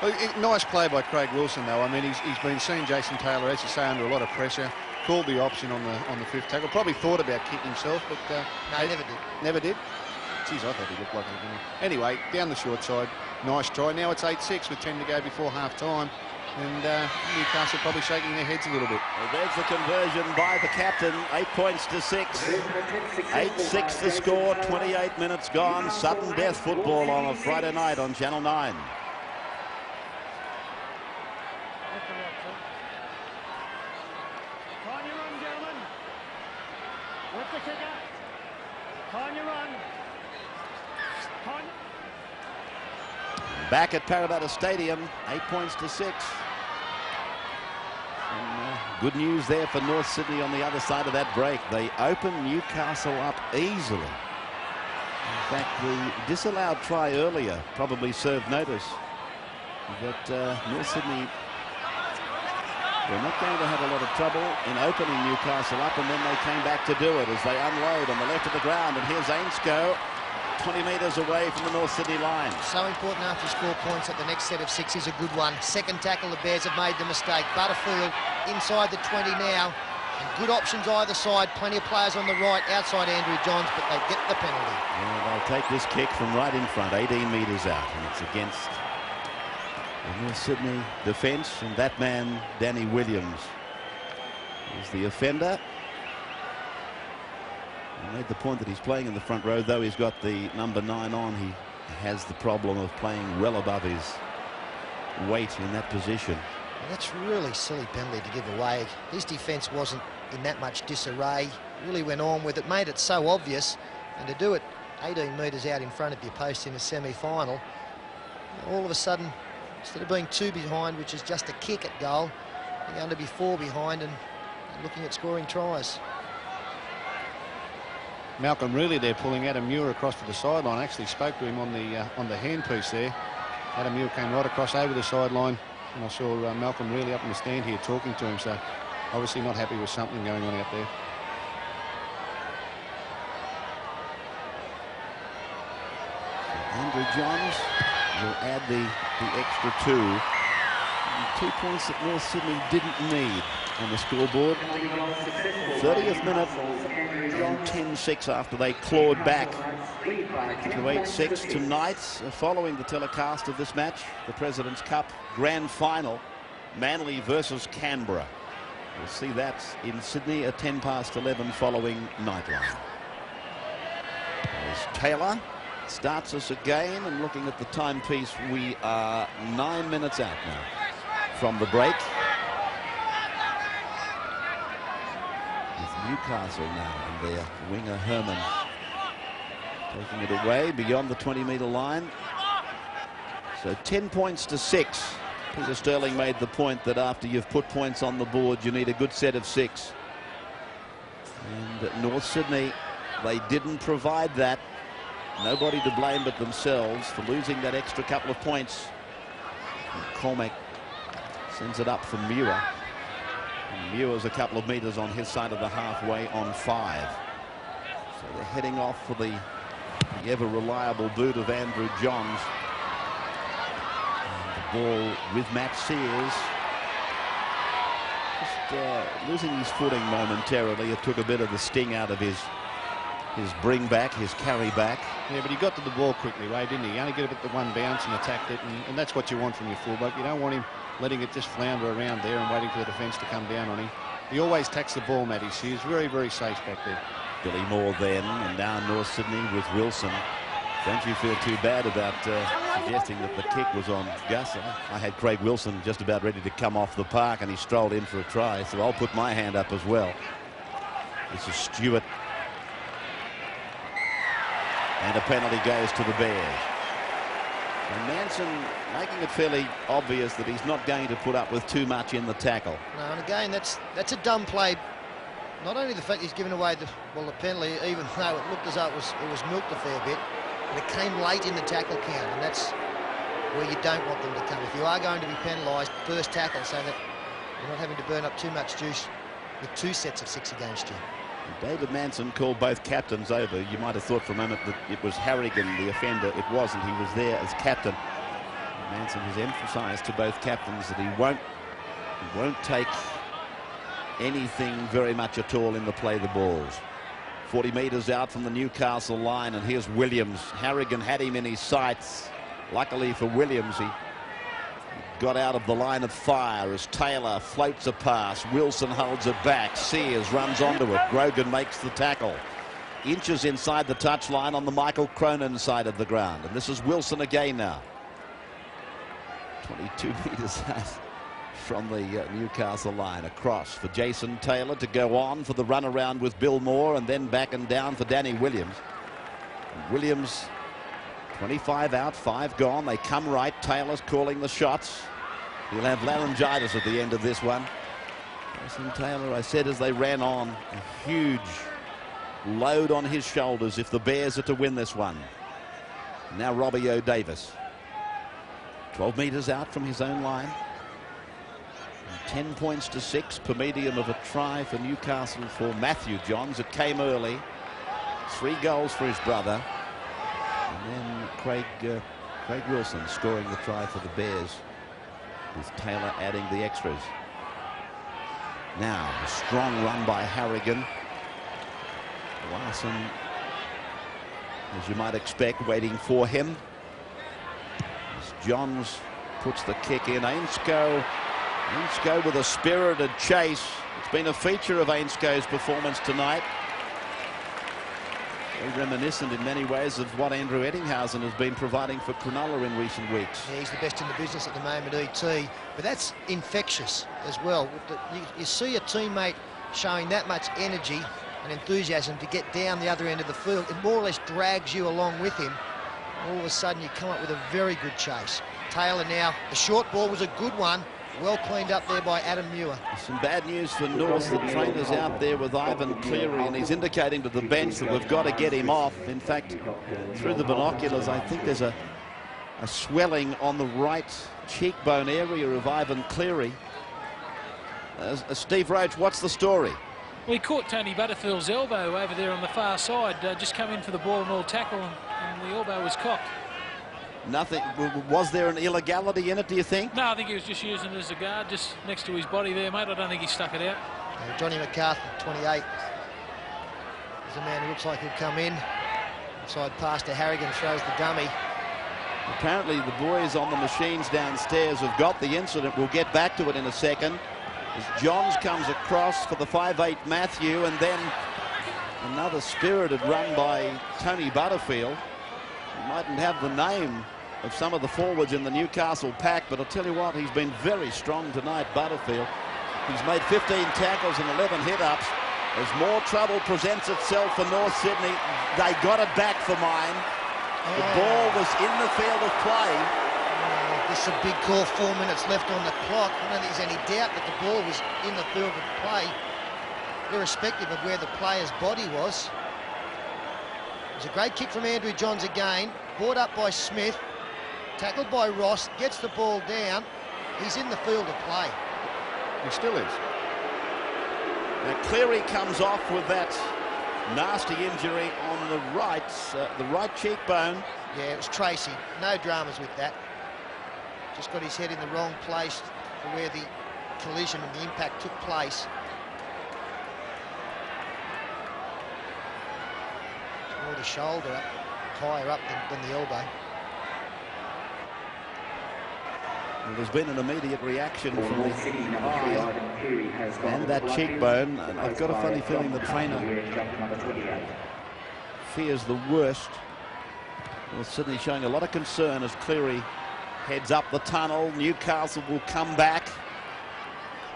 Well, nice play by Craig Wilson, though. I mean, he's been seeing Jason Taylor, as you say, under a lot of pressure. Called the option on the 5th tackle. Probably thought about kicking himself, but no, never did. Never did. Geez, I thought he looked like he. Anyway, down the short side, nice try. Now it's 8-6 with 10 to go before half-time, and Newcastle probably shaking their heads a little bit. Well, there's the conversion by the captain. 8 points to 6. 8-6 the score. 28 minutes gone. Sudden death football on a Friday night on Channel 9. On your run, gentlemen. With the kicker. On your run. Back at Parramatta Stadium, 8 points to 6. And, good news there for North Sydney on the other side of that break. They open Newcastle up easily. In fact, the disallowed try earlier probably served notice that North Sydney were not going to have a lot of trouble in opening Newcastle up, and then they came back to do it as they unload on the left of the ground. And here's Ainscough, 20 metres away from the North Sydney line. So important after you score points that the next set of 6 is a good one. Second tackle, the Bears have made the mistake. Butterfield inside the 20 now. And good options either side. Plenty of players on the right outside Andrew Johns, but they get the penalty. Yeah, they'll take this kick from right in front, 18 metres out, and it's against the North Sydney defence, and that man, Danny Williams, is the offender. I made the point that he's playing in the front row, though he's got the number 9 on. He has the problem of playing well above his weight in that position. Well, that's really silly penalty to give away. His defence wasn't in that much disarray. Really went on with it, made it so obvious, and to do it 18 metres out in front of your post in a semi-final, all of a sudden, instead of being 2 behind, which is just a kick at goal, you're going to be 4 behind and looking at scoring tries. Malcolm really there pulling Adam Muir across to the sideline. Actually spoke to him on the handpiece there. Adam Muir came right across over the sideline, and I saw Malcolm really up in the stand here talking to him, so obviously not happy with something going on out there. Andrew Johns will add the extra 2. And 2 points that North Sydney didn't need on the scoreboard. 30th minute, 10-6 after they clawed back to 8-6 tonight, following the telecast of this match, the President's Cup Grand Final, Manly versus Canberra. We'll see that in Sydney at 11:10 following Nightline. There's Taylor. Starts us again, and looking at the timepiece, we are 9 minutes out now from the break. With Newcastle now and their winger Herman taking it away beyond the 20-metre line. So 10 points to 6. Peter Sterling made the point that after you've put points on the board, you need a good set of 6. And at North Sydney, they didn't provide that. Nobody to blame but themselves for losing that extra couple of points. And Cormac sends it up for Muir. And Muir's a couple of metres on his side of the halfway on 5. So they're heading off for the ever reliable boot of Andrew Johns. And the ball with Matt Sears. Just losing his footing momentarily. It took a bit of the sting out of his bring back, his carry back. Yeah, but he got to the ball quickly, Ray, didn't he? He only got it the one bounce and attacked it, and that's what you want from your fullback. You don't want him letting it just flounder around there and waiting for the defence to come down on him. He always tacks the ball, Matty. She is very, very safe back there. Billy Moore then, and now North Sydney with Wilson. Don't you feel too bad about suggesting that the kick was on Gus? I had Craig Wilson just about ready to come off the park, and he strolled in for a try, so I'll put my hand up as well. This is Stewart. And a penalty goes to the Bears. And Manson making it fairly obvious that he's not going to put up with too much in the tackle. No, and again, that's a dumb play. Not only the fact he's given away the penalty, even though it looked as though it was milked a fair bit, but it came late in the tackle count, and that's where you don't want them to come. If you are going to be penalised, first tackle, so that you're not having to burn up too much juice with 2 sets of 6 against you. David Manson called both captains over. You might have thought for a moment that it was Harrigan, the offender. It wasn't. He was there as captain. Manson has emphasised to both captains that he won't take anything very much at all in the play the balls. 40 metres out from the Newcastle line, and here's Williams. Harrigan had him in his sights. Luckily for Williams, he got out of the line of fire as Taylor floats a pass. Wilson holds it back. Sears runs onto it. Grogan makes the tackle. Inches inside the touchline on the Michael Cronin side of the ground. And this is Wilson again now. 22 metres out from the Newcastle line. Across for Jason Taylor to go on for the run around with Bill Moore, and then back and down for Danny Williams. And Williams 25 out, 5 gone. They come right. Taylor's calling the shots. He'll have laryngitis at the end of this one. Jason Taylor, I said as they ran on, a huge load on his shoulders if the Bears are to win this one. Now Robbie O'Davis. 12 metres out from his own line. And 10 points to 6 per medium of a try for Newcastle for Matthew Johns. It came early. 3 goals for his brother. And then Craig Wilson scoring the try for the Bears, with Taylor adding the extras. Now a strong run by Harrigan. Larson, as you might expect, waiting for him. As Johns puts the kick in. Ainsko with a spirited chase. It's been a feature of Ainsko's performance tonight. Very reminiscent in many ways of what Andrew Eddinghausen has been providing for Cronulla in recent weeks. Yeah, he's the best in the business at the moment, ET. But that's infectious as well. You see a teammate showing that much energy and enthusiasm to get down the other end of the field. It more or less drags you along with him. All of a sudden you come up with a very good chase. Taylor now, the short ball was a good one. Well cleaned up there by Adam Muir. Some bad news for North. The trainer's out there with Ivan Cleary, and he's indicating to the bench that we've got to get him off. In fact, through the binoculars, I think there's a swelling on the right cheekbone area of Ivan Cleary. Steve Roach, what's the story? Well, he caught Tony Butterfield's elbow over there on the far side. Just come in for the ball and all tackle, and the elbow was cocked. Nothing. Was there an illegality in it, do you think? No, I think he was just using it as a guard just next to his body there, mate. I don't think he stuck it out. Johnny McCarthy, 28. There's a man who looks like he'll come in. Inside pass to Harrigan, throws the dummy. Apparently the boys on the machines downstairs have got the incident. We'll get back to it in a second. As Johns comes across for the 5'8" Matthew, and then another spirited run by Tony Butterfield. He mightn't have the name of some of the forwards in the Newcastle pack, but I'll tell you what, he's been very strong tonight, Butterfield. He's made 15 tackles and 11 hit-ups. As more trouble presents itself for North Sydney, they got it back for mine. The ball was in the field of play. This is a big call, 4 minutes left on the clock. I don't think there's any doubt that the ball was in the field of play. irrespective of where the player's body was. It was a great kick from Andrew Johns again, brought up by Smith, tackled by Ross, gets the ball down. He's in the field of play. He still is. Now Cleary comes off with that nasty injury on the right cheekbone. Yeah, it was Tracy. No dramas with that. Just got his head in the wrong place for where the collision and the impact took place. It's more the shoulder up, higher up than the elbow. Well, there's been an immediate reaction from the eye and that cheekbone. And I've got a funny feeling the trainer fears the worst. Well, Sydney showing a lot of concern as Cleary heads up the tunnel. Newcastle will come back.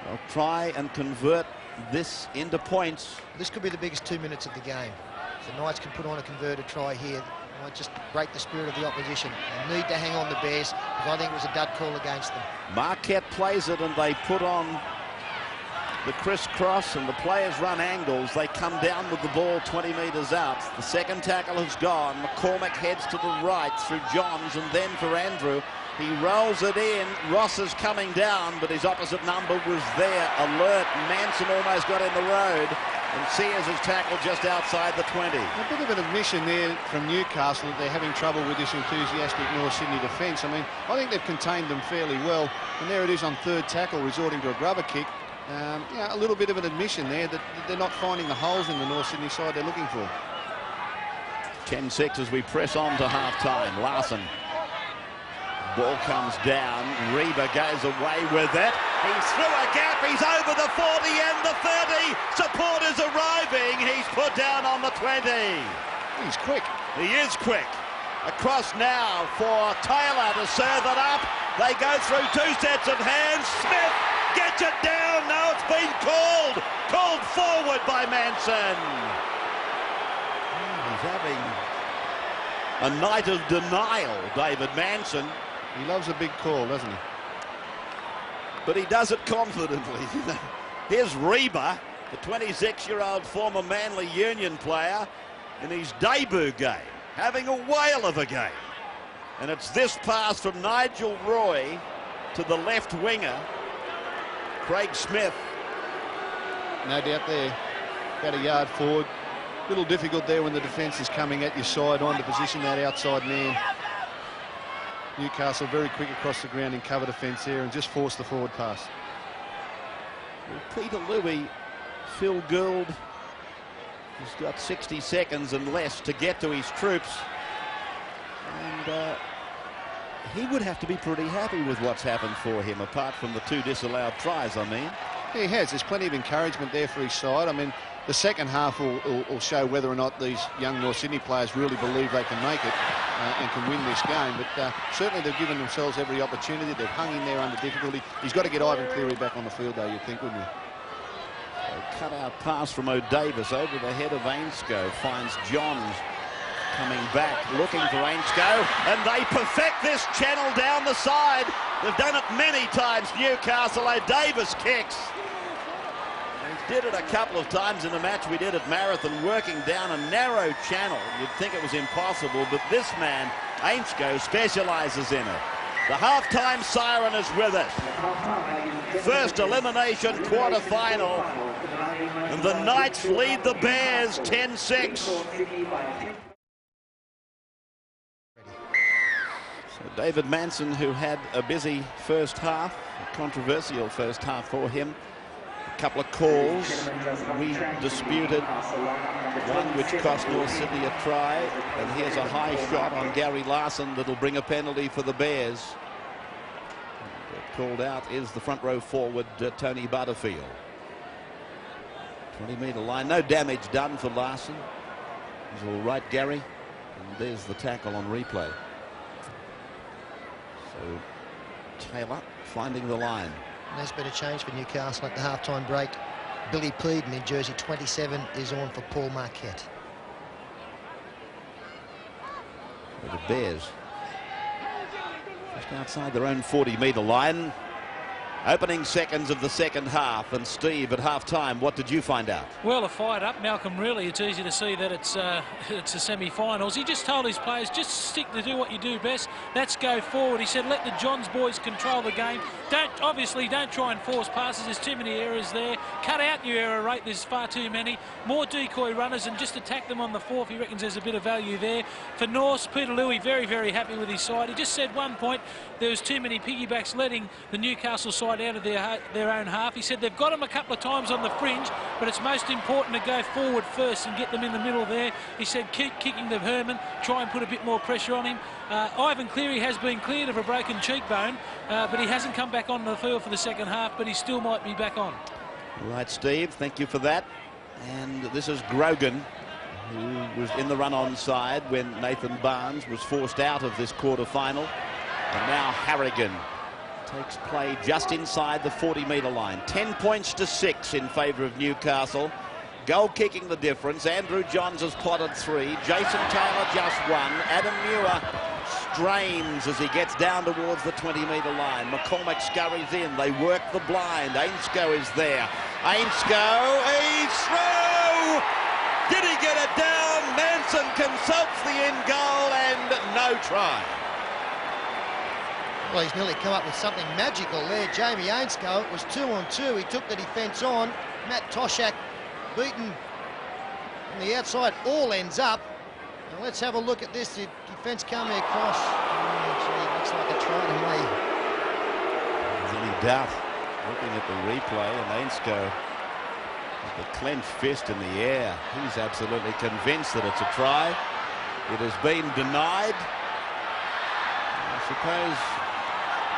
They'll try and convert this into points. This could be the biggest 2 minutes of the game. If the Knights can put on a converted try here, they might just break the spirit of the opposition. They need to hang on the Bears, because I think it was a dud call against them. Marquette plays it and they put on the crisscross and the players run angles. They come down with the ball 20 metres out. The second tackle has gone. McCormick heads to the right through Johns and then for Andrew. He rolls it in. Ross is coming down, but his opposite number was there. Alert. Manson almost got in the road. And Sears is tackled just outside the 20. A bit of an admission there from Newcastle that they're having trouble with this enthusiastic North Sydney defence. I mean, I think they've contained them fairly well. And there it is on third tackle, resorting to a grubber kick. Yeah, a little bit of an admission there that they're not finding the holes in the North Sydney side they're looking for. 10-6 as we press on to half-time. Larson. Ball comes down. Reba goes away with it. He's through a gap. He's over the 40 and the 30. Supporters arriving. He's put down on the 20. He's quick. He is quick. Across now for Taylor to serve it up. They go through two sets of hands. Smith gets it down. Now it's been called. Called forward by Manson. He's having a night of denial, David Manson. He loves a big call, doesn't he? But he does it confidently. Here's Reba, the 26-year-old former Manly Union player, in his debut game, having a whale of a game. And it's this pass from Nigel Roy to the left winger, Craig Smith. No doubt there. About a yard forward. A little difficult there when the defence is coming at your side on to position that outside man. Newcastle very quick across the ground in cover defence there and just force the forward pass. Well, Peter Louis, Phil Gould, he's got 60 seconds and less to get to his troops. And he would have to be pretty happy with what's happened for him, apart from the two disallowed tries, I mean. Yeah, he has. There's plenty of encouragement there for his side. I mean, the second half will show whether or not these young North Sydney players really believe they can make it and can win this game. But certainly they've given themselves every opportunity. They've hung in there under difficulty. He's got to get Ivan Cleary back on the field, though, you'd think, wouldn't you? A cut-out pass from O'Davis over the head of Ainscough. Finds Johns coming back, looking for Ainscough. And they perfect this channel down the side. They've done it many times, Newcastle. O'Davis kicks. He did it a couple of times in the match we did at Marathon, working down a narrow channel. You'd think it was impossible, but this man, Ainscough, specialises in it. The half-time siren is with us. First elimination quarter-final. And the Knights lead the Bears 10-6. So David Manson, who had a busy first half, a controversial first half for him. A couple of calls we disputed, one which cost North Sydney a try, and here's a high shot on Gary Larson that'll bring a penalty for the Bears. Called out is the front row forward, Tony Butterfield. 20-metre line, no damage done for Larson. He's all right, Gary, and there's the tackle on replay. So Taylor finding the line. And there's been a change for Newcastle at the half-time break. Billy Peden in jersey 27 is on for Paul Marquette. For the Bears, just outside their own 40-metre line. Opening seconds of the second half. And Steve, at half-time, what did you find out? Well, a fired up Malcolm, really. It's easy to see that it's the semi-finals. He just told his players, just stick to do what you do best. That's go forward. He said, let the Johns boys control the game. Obviously, don't try and force passes. There's too many errors there. Cut out your error rate. There's far too many. More decoy runners and just attack them on the fourth. He reckons there's a bit of value there. For Norse, Peter Louis very, very happy with his side. He just said one point, there was too many piggybacks letting the Newcastle side out of their own half. He said they've got him a couple of times on the fringe, but it's most important to go forward first and get them in the middle there. He said keep kicking the Herman, try and put a bit more pressure on him. Ivan Cleary has been cleared of a broken cheekbone, but he hasn't come back on the field for the second half, but he still might be back on. Right, Steve, thank you for that. And this is Grogan, who was in the run-on side when Nathan Barnes was forced out of this quarter-final. And now Harrigan takes play just inside the 40-metre line. 10 points to 6 in favour of Newcastle. Goal kicking the difference. Andrew Johns has plotted 3. Jason Taylor just 1. Adam Muir strains as he gets down towards the 20-metre line. McCormack scurries in. They work the blind. Ainsko is there. Ainsko, he's through! Did he get it down? Manson consults the end goal and no try. Well, he's nearly come up with something magical there. Jamie Ainsko, it was 2-on-2. He took the defence on. Matt Toshak beaten on the outside. All ends up. Now let's have a look at this. The defence coming across. Oh, gee, looks like a try to me. Is any doubt? Looking at the replay, and Ainsko with the clenched fist in the air. He's absolutely convinced that it's a try. It has been denied. I suppose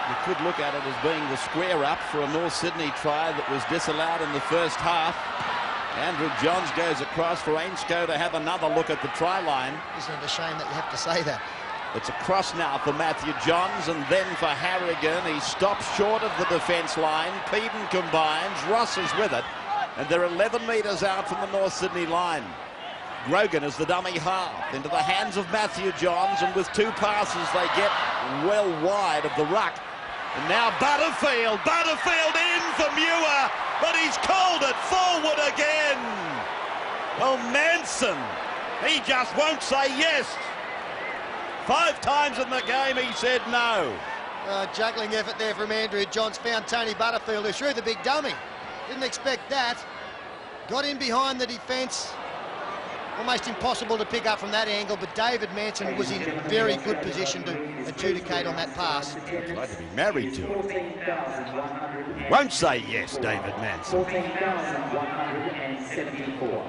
you could look at it as being the square up for a North Sydney try that was disallowed in the first half. Andrew Johns goes across for Ainsko to have another look at the try line. Isn't it a shame that you have to say that? It's a cross now for Matthew Johns, and then for Harrigan. He stops short of the defence line. Peden combines. Ross is with it, and they're 11 metres out from the North Sydney line. Grogan is the dummy half into the hands of Matthew Johns, and with 2 passes they get well wide of the ruck. And now Butterfield in for Muir, but he's called it forward again. Well, Manson, he just won't say yes. 5 times in the game he said no. Juggling effort there from Andrew Johns. Found Tony Butterfield, who threw the big dummy. Didn't expect that. Got in behind the defence. Almost impossible to pick up from that angle, but David Manson was in very good position to adjudicate on that pass. I'd like to be married to him. Won't say yes, David Manson. 14,174.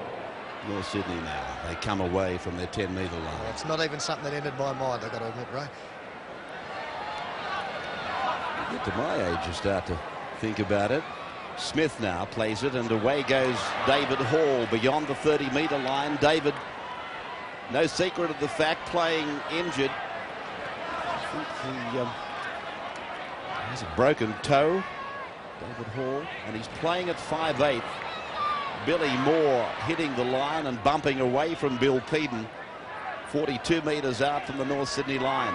North Sydney now. They come away from their 10-metre line. Well, it's not even something that entered my mind, I've got to admit, Ray. Get to my age, you start to think about it. Smith now plays it, and away goes David Hall beyond the 30-metre line. David, no secret of the fact, playing injured. I think he has a broken toe, David Hall, and he's playing at 5'8". Billy Moore hitting the line and bumping away from Bill Peden, 42 metres out from the North Sydney line.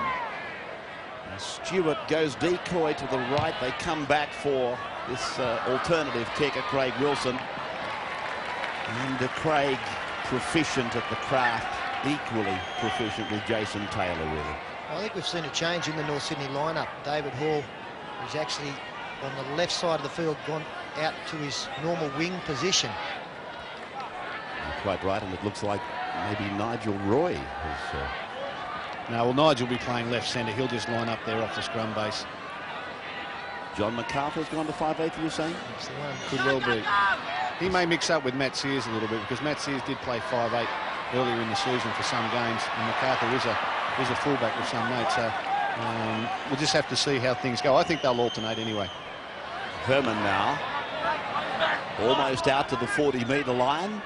And Stewart goes decoy to the right. They come back for this alternative kicker, Craig Wilson. And Craig proficient at the craft, equally proficient with Jason Taylor, really. I think we've seen a change in the North Sydney lineup. David Hall is actually on the left side of the field, gone out to his normal wing position. You're quite right, and it looks like maybe Nigel Roy has... No, well, Nigel will be playing left centre. He'll just line up there off the scrum base. John MacArthur's gone to 5'8", you're saying? That's the one. Could well be. He may mix up with Matt Sears a little bit, because Matt Sears did play 5'8" earlier in the season for some games, and MacArthur is a fullback with some mates. So we'll just have to see how things go. I think they'll alternate anyway. Herman now, almost out to the 40-metre line.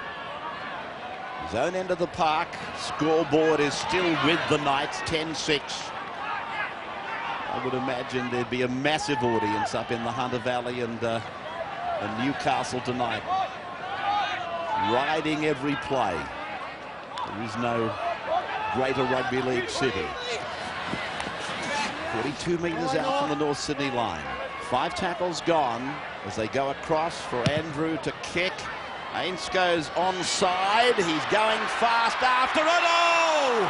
His own end of the park. Scoreboard is still with the Knights, 10-6. I would imagine there'd be a massive audience up in the Hunter Valley and Newcastle tonight, riding every play. There is no greater rugby league city. 42 metres out from the North Sydney line. 5 tackles gone as they go across for Andrew to kick. Ainsco's onside. He's going fast after it. Oh!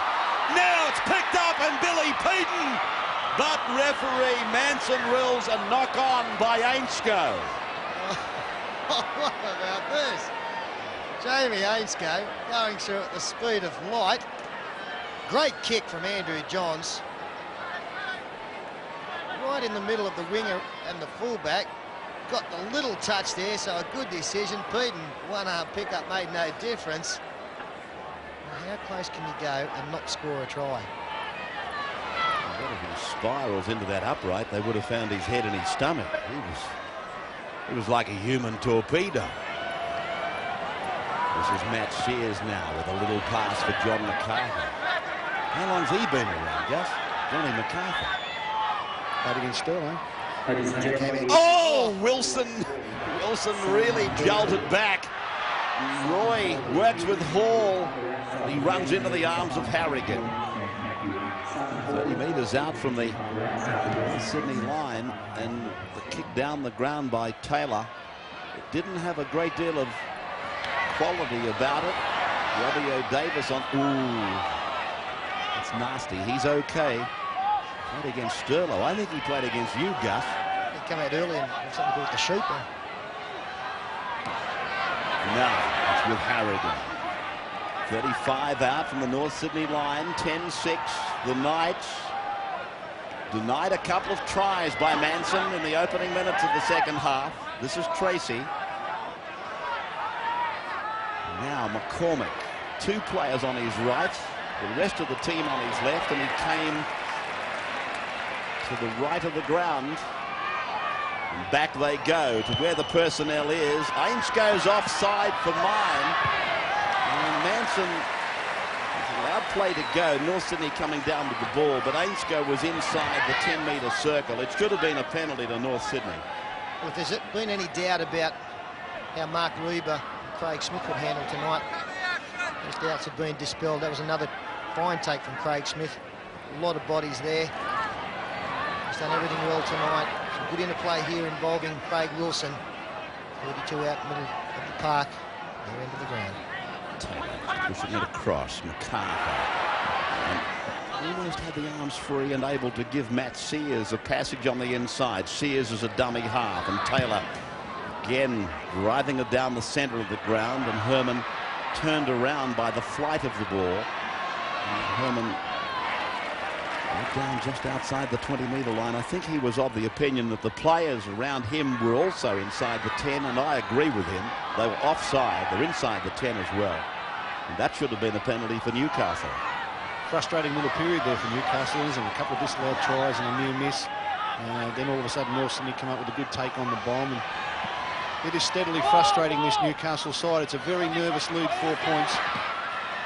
Now it's picked up and Billy Peden. But referee Manson rules a knock on by Ainsco. What about this? Jamie Ainsco going through at the speed of light. Great kick from Andrew Johns. Right in the middle of the winger and the fullback. Got the little touch there, so a good decision. Peden, one-arm pickup made no difference. How close can you go and not score a try? What if he spirals into that upright? They would have found his head and his stomach. He was like a human torpedo. This is Matt Sears now with a little pass for John McCarthy. How long's he been around, Gus? Johnny McCarthy. Played against Sterling. Oh, Wilson really jolted back. Roy works with Hall. He runs into the arms of Harrigan. 30 metres out from the Sydney line, and the kick down the ground by Taylor. It didn't have a great deal of quality about it. Robbie O'Davis on. Ooh, that's nasty. He's okay. Played against Sterlo. I think he played against you, Gus. He came out early and had something to do with the sheep. No, it's with Harrigan. 35 out from the North Sydney line. 10-6. The Knights denied a couple of tries by Manson in the opening minutes of the second half. This is Tracy. Now McCormick. 2 players on his right. The rest of the team on his left, and he came to the right of the ground. And back they go to where the personnel is. Ainsco's offside for mine. And Manson allowed play to go. North Sydney coming down with the ball, but Ainsco was inside the 10-metre circle. It should have been a penalty to North Sydney. Well, if there's been any doubt about how Mark Reba and Craig Smith would handle tonight, those doubts have been dispelled. That was another fine take from Craig Smith. A lot of bodies there. He's done everything well tonight. Some good interplay here involving Craig Wilson. 32 out middle of the park, near end of the ground. Taylor pushing it across. McCarthy. And almost had the arms free and able to give Matt Sears a passage on the inside. Sears is a dummy half, and Taylor again driving it down the centre of the ground, and Herman turned around by the flight of the ball. And Herman went down just outside the 20-metre line. I think he was of the opinion that the players around him were also inside the 10, and I agree with him. They were offside. They're inside the 10 as well. And that should have been a penalty for Newcastle. Frustrating little period there for Newcastle, isn't it? A couple of disallowed tries and a near miss. Then all of a sudden North Sydney come up with a good take on the bomb. And it is steadily frustrating this Newcastle side. It's a very nervous lead, 4 points.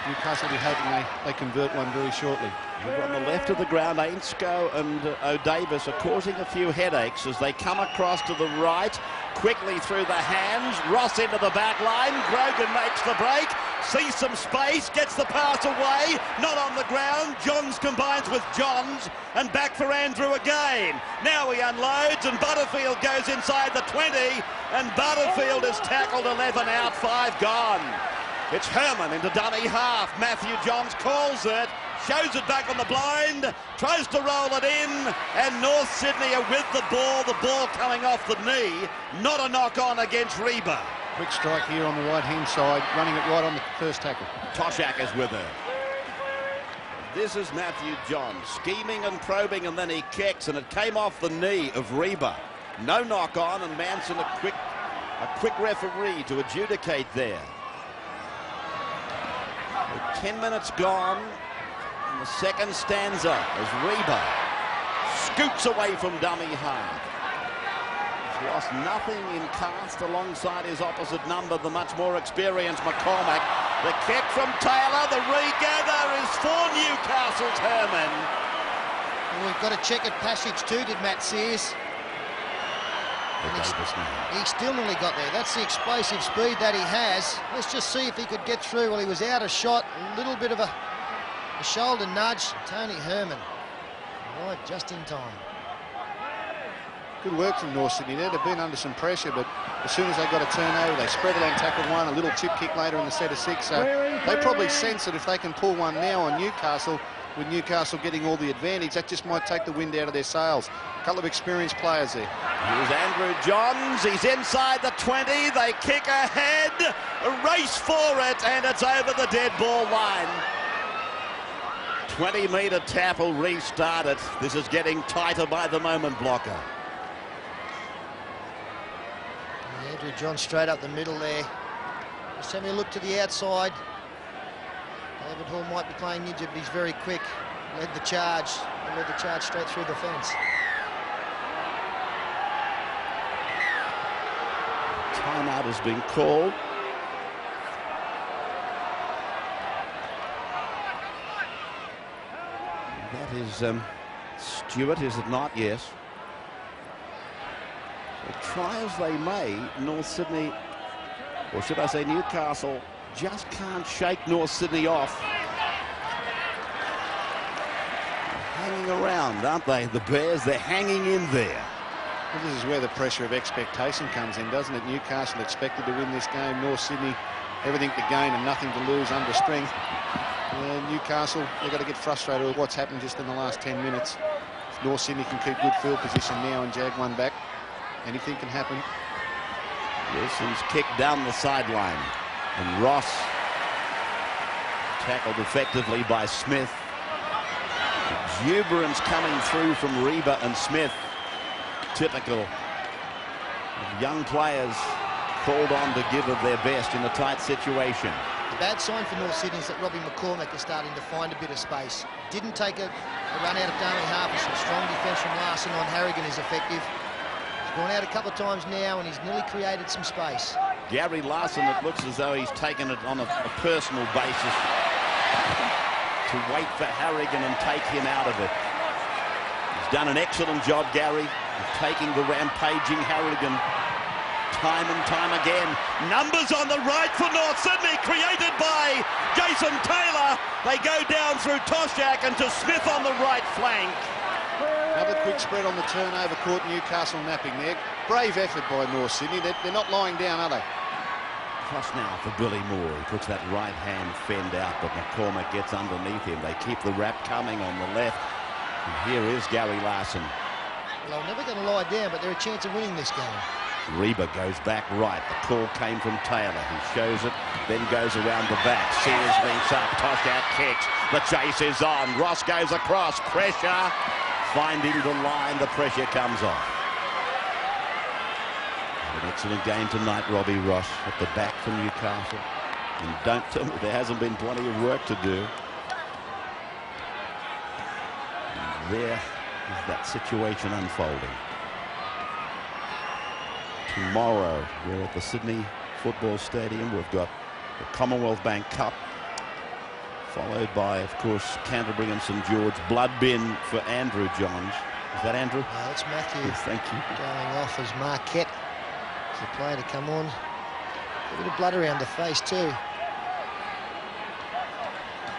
Newcastle will be hoping they convert one very shortly. On the left of the ground, Ainsco and O'Davis are causing a few headaches as they come across to the right. Quickly through the hands. Ross into the back line. Grogan makes the break. Sees some space. Gets the pass away. Not on the ground. Johns combines with Johns. And back for Andrew again. Now he unloads and Butterfield goes inside the 20. And Butterfield is tackled 11 out, 5 gone. It's Herman into dummy half. Matthew Johns calls it. Shows it back on the blind, tries to roll it in, and North Sydney are with the ball coming off the knee. Not a knock-on against Reba. Quick strike here on the right-hand side, running it right on the first tackle. Toshak is with her. This is Matthew Johns, scheming and probing, and then he kicks, and it came off the knee of Reba. No knock-on, and Manson a quick referee to adjudicate there. With 10 minutes gone. The second stanza as Reba scoots away from dummy half. He's lost nothing in cast alongside his opposite number, the much more experienced McCormack. The kick from Taylor, the regather is for Newcastle's Herman. Well, we've got a checkered passage too, did Matt Sears. He still nearly got there. That's the explosive speed that he has. Let's just see if he could get through. Well, he was out of shot, a little bit of a shoulder nudge. Tony Herman, right, just in time. Good work from North Sydney there. They've been under some pressure, but as soon as they got a turnover, they spread it on tackle one, a little chip kick later in the set of 6. So they probably sense that if they can pull one now on Newcastle, with Newcastle getting all the advantage, that just might take the wind out of their sails. A couple of experienced players there. Here's Andrew Johns. He's inside the 20. They kick ahead, race for it, and it's over the dead ball line. 20-metre tap will restart it. This is getting tighter by the moment, Blocker. Andrew John straight up the middle there. Just having a look to the outside. David Hall might be playing ninja, but he's very quick. Led the charge straight through the fence. Timeout has been called. That is Stewart, is it not? Yes. So try as they may, North Sydney, or should I say Newcastle, just can't shake North Sydney off. Hanging around, aren't they? The Bears, they're hanging in there. Well, this is where the pressure of expectation comes in, doesn't it? Newcastle expected to win this game. North Sydney, everything to gain and nothing to lose under strength. Newcastle, they've got to get frustrated with what's happened just in the last 10 minutes. If North Sydney can keep good field position now and jag one back, anything can happen. Wilson's kick down the sideline. And Ross tackled effectively by Smith. Exuberance coming through from Reba and Smith. Typical of young players called on to give of their best in a tight situation. The bad sign for North Sydney is that Robbie McCormack is starting to find a bit of space. Didn't take a run out of Darnley half, and some strong defence from Larson on Harrigan is effective. He's gone out a couple of times now, and he's nearly created some space. Gary Larson, it looks as though he's taken it on a personal basis to wait for Harrigan and take him out of it. He's done an excellent job, Gary, of taking the rampaging Harrigan time and time again. Numbers on the right for North Sydney, created by Jason Taylor. They go down through Toshak and to Smith on the right flank. Another quick spread on the turnover, caught Newcastle napping there. Brave effort by North Sydney. They're not lying down, are they? Cross now for Billy Moore. He puts that right hand fend out, but McCormack gets underneath him. They keep the wrap coming on the left. And here is Gary Larson. Well, they're never going to lie down, but they're a chance of winning this game. Reba goes back right. The call came from Taylor. He shows it, then goes around the back. Sears meets up. Toshak kicks. The chase is on. Ross goes across. Pressure. Finding the line. The pressure comes off. An excellent game tonight, Robbie Ross at the back for Newcastle. And don't tell me there hasn't been plenty of work to do. And there is that situation unfolding. Tomorrow, we're at the Sydney Football Stadium. We've got the Commonwealth Bank Cup, followed by, of course, Canterbury and St George. Blood bin for Andrew Johns. Is that Andrew? That's Matthew. Yes, thank you. Going off as Marquette. As the player to come on. A bit of blood around the face too.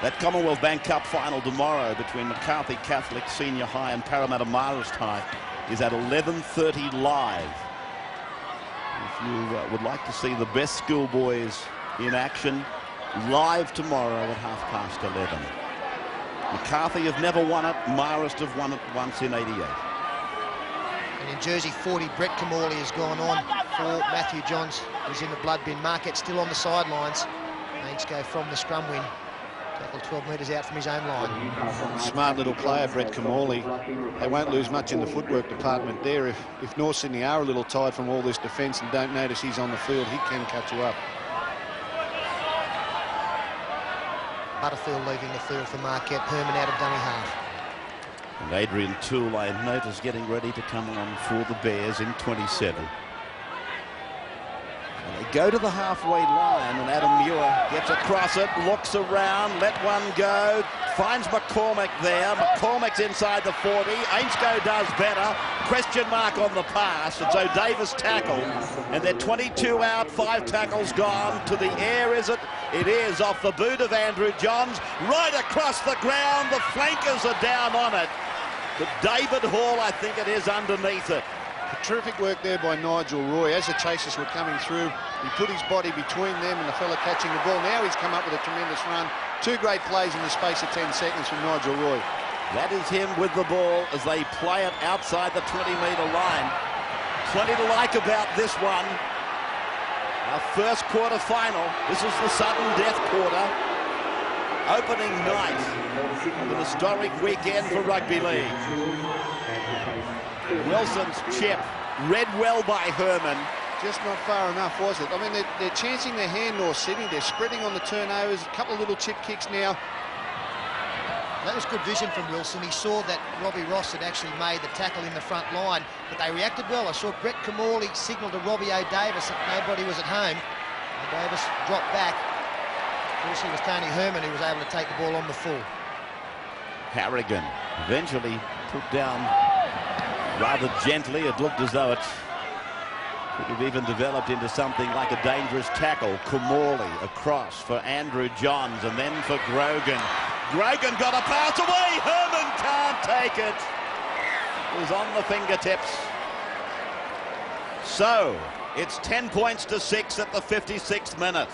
That Commonwealth Bank Cup final tomorrow between McCarthy Catholic Senior High and Parramatta Marist High is at 11:30 live. If you would like to see the best schoolboys in action, live tomorrow at 11:30. McCarthy have never won it. Marist have won it once in '88. And in jersey 40, Brett Kamali has gone on for Matthew Johns, who's in the blood bin. Marquette still on the sidelines. Needs to go from the scrum win. Tackle 12 metres out from his own line. Smart little player, Brett Kamali. They won't lose much in the footwork department there. If North Sydney are a little tired from all this defence and don't notice he's on the field, he can cut you up. Butterfield leaving the field for Marquette. Herman out of dummy half. And Adrian Toole, I notice, getting ready to come on for the Bears in 27. And they go to the halfway line, and Adam Muir gets across it, looks around, let one go, finds McCormack there. McCormack's inside the 40. Ainscough does better. Question mark on the pass. It's O'Davis tackle, and they're 22 out, 5 tackles gone. To the air, is it? It is, off the boot of Andrew Johns, right across the ground. The flankers are down on it. But David Hall, I think it is, underneath it. Terrific work there by Nigel Roy. As the chasers were coming through, he put his body between them and the fella catching the ball. Now he's come up with a tremendous run. 2 great plays in the space of 10 seconds from Nigel Roy. That is him with the ball as they play it outside the 20-metre line. Plenty to like about this one. Our first quarter final. This is the sudden death quarter. Opening night of an historic weekend for rugby league. Wilson's chip, read well by Herman. Just not far enough, was it? I mean, they're chancing their hand, North Sydney. They're spreading on the turnovers. A couple of little chip kicks now. That was good vision from Wilson. He saw that Robbie Ross had actually made the tackle in the front line, but they reacted well. I saw Brett Camorley signal to Robbie O'Davis that nobody was at home. O'Davis dropped back. Of course, it was Tony Herman who was able to take the ball on the full. Harrigan eventually put down rather gently. It looked as though it could have even developed into something like a dangerous tackle. Camorley across for Andrew Johns and then for Grogan. Grogan got a pass away. Herman can't take it. It was on the fingertips. So it's 10 points to 6 at the 56th minute.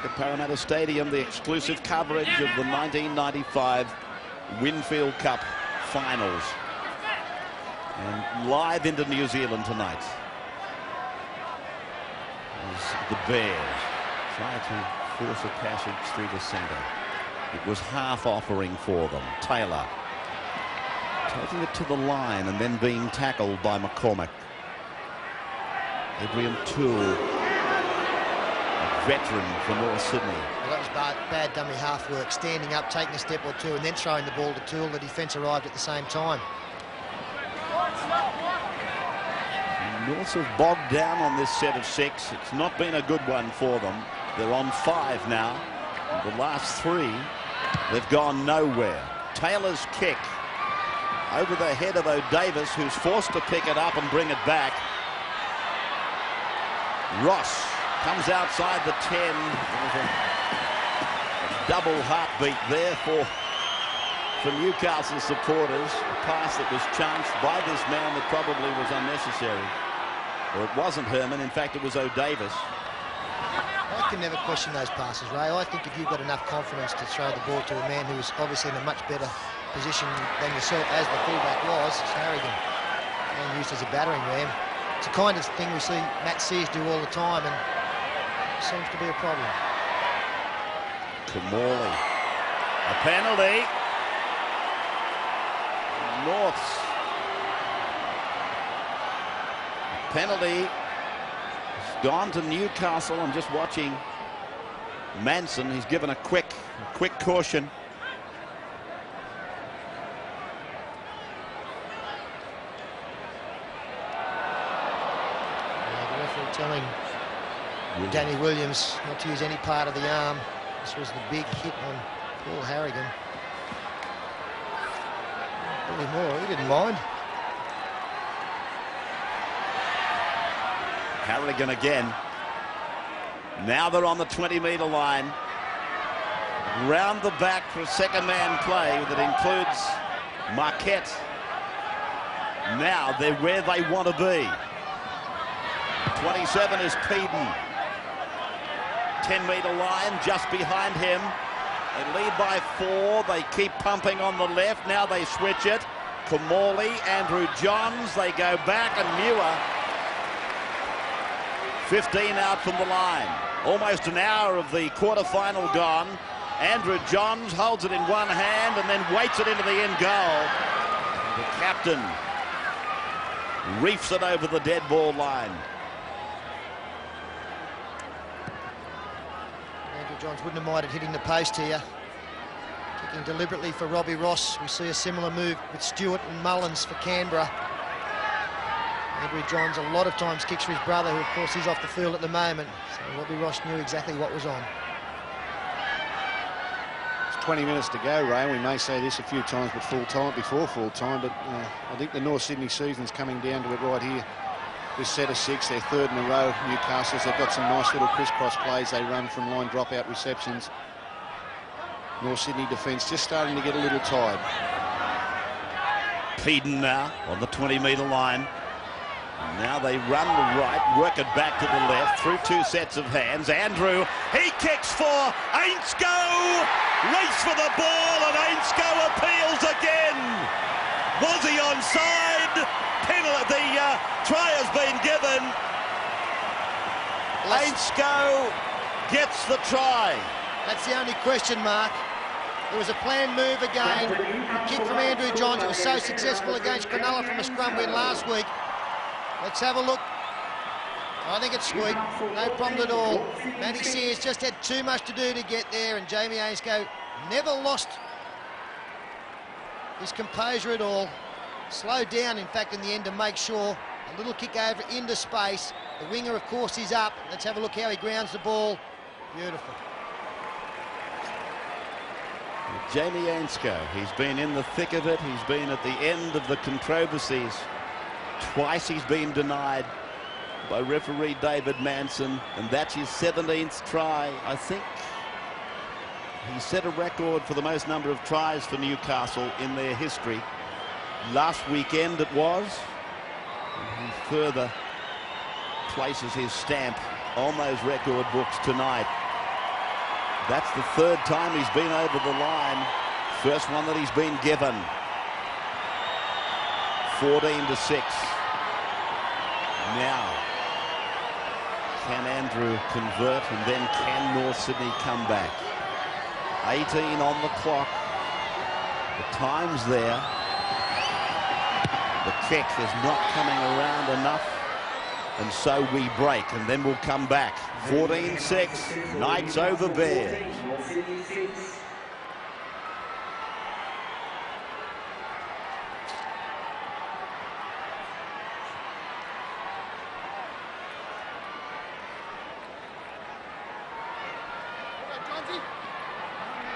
At Parramatta Stadium, the exclusive coverage of the 1995 Winfield Cup finals, and live into New Zealand tonight as the Bears try to force a passage through the centre. It was half offering for them. Taylor taking it to the line and then being tackled by McCormack. Adrian Toole, veteran for North Sydney. Well, that was bad dummy half work, standing up, taking a step or two and then throwing the ball to Toole. The defence arrived at the same time. Norths have bogged down on this set of 6. It's not been a good one for them. They're on 5 now. The last 3, they've gone nowhere. Taylor's kick over the head of O'Davis, who's forced to pick it up and bring it back. Ross comes outside the 10. There's a double heartbeat there for Newcastle supporters. A pass that was chanced by this man that probably was unnecessary. Or it wasn't Herman, in fact it was O'Davis. I can never question those passes, Ray. I think if you've got enough confidence to throw the ball to a man who is obviously in a much better position than yourself, as the fullback was, it's Harrigan, and used as a battering ram. It's the kind of thing we see Matt Sears do all the time, and seems to be a problem. Camorley, a penalty. Norths. Penalty has gone to Newcastle. I'm just watching Manson. He's given a quick caution. The referee telling Danny Williams not to use any part of the arm. This was the big hit on Paul Harrigan. Billy Moore, he didn't mind. Harrigan again. Now they're on the 20-metre line. Round the back for a second man play that includes Marquette. Now they're where they want to be. 27 is Peden. 10-metre line just behind him. They lead by 4. They keep pumping on the left. Now they switch it. Camorley, Andrew Johns. They go back, and Muir 15 out from the line. Almost an hour of the quarter-final gone. Andrew Johns holds it in one hand and then waits it into the end goal. The captain reefs it over the dead ball line. Andrew Johns wouldn't have minded hitting the post here. Kicking deliberately for Robbie Ross. We see a similar move with Stewart and Mullins for Canberra. Andrew Johns a lot of times kicks for his brother, who of course is off the field at the moment. So Robbie Ross knew exactly what was on. 20 minutes to go, Ray. We may say this a few times before full time, but I think the North Sydney season's coming down to it right here. This set of 6, their third in a row. Newcastle's, they've got some nice little crisscross plays they run from line drop-out receptions. North Sydney defence just starting to get a little tired. Peden now on the 20-metre line. Now they run the right, work it back to the left through 2 sets of hands. Andrew, he kicks for Ainscough. Race for the ball, and Ainscough appeals again. Was he onside? Penalty. The try has been given. Ainscough gets the try. That's the only question mark. It was a planned move again. The kick from Andrew Johns. It was so successful against Cronulla from a scrum win last week. Let's have a look. I think it's sweet. No problem at all. Matty Sears just had too much to do to get there, and Jamie Ainscough never lost his composure at all. Slowed down, in fact, in the end to make sure. A little kick over into space. The winger, of course, is up. Let's have a look how he grounds the ball. Beautiful. Jamie Ainscough, he's been in the thick of it. He's been at the end of the controversies. Twice he's been denied by referee David Manson, and that's his 17th try. I think he set a record for the most number of tries for Newcastle in their history. Last weekend it was. And he further places his stamp on those record books tonight. That's the 3rd time he's been over the line. First one that he's been given. 14-6. Now, can Andrew convert, and then can North Sydney come back? 18 on the clock. The time's there. The kick is not coming around enough, and so we break, and then we'll come back. 14-6, Knights over Bears.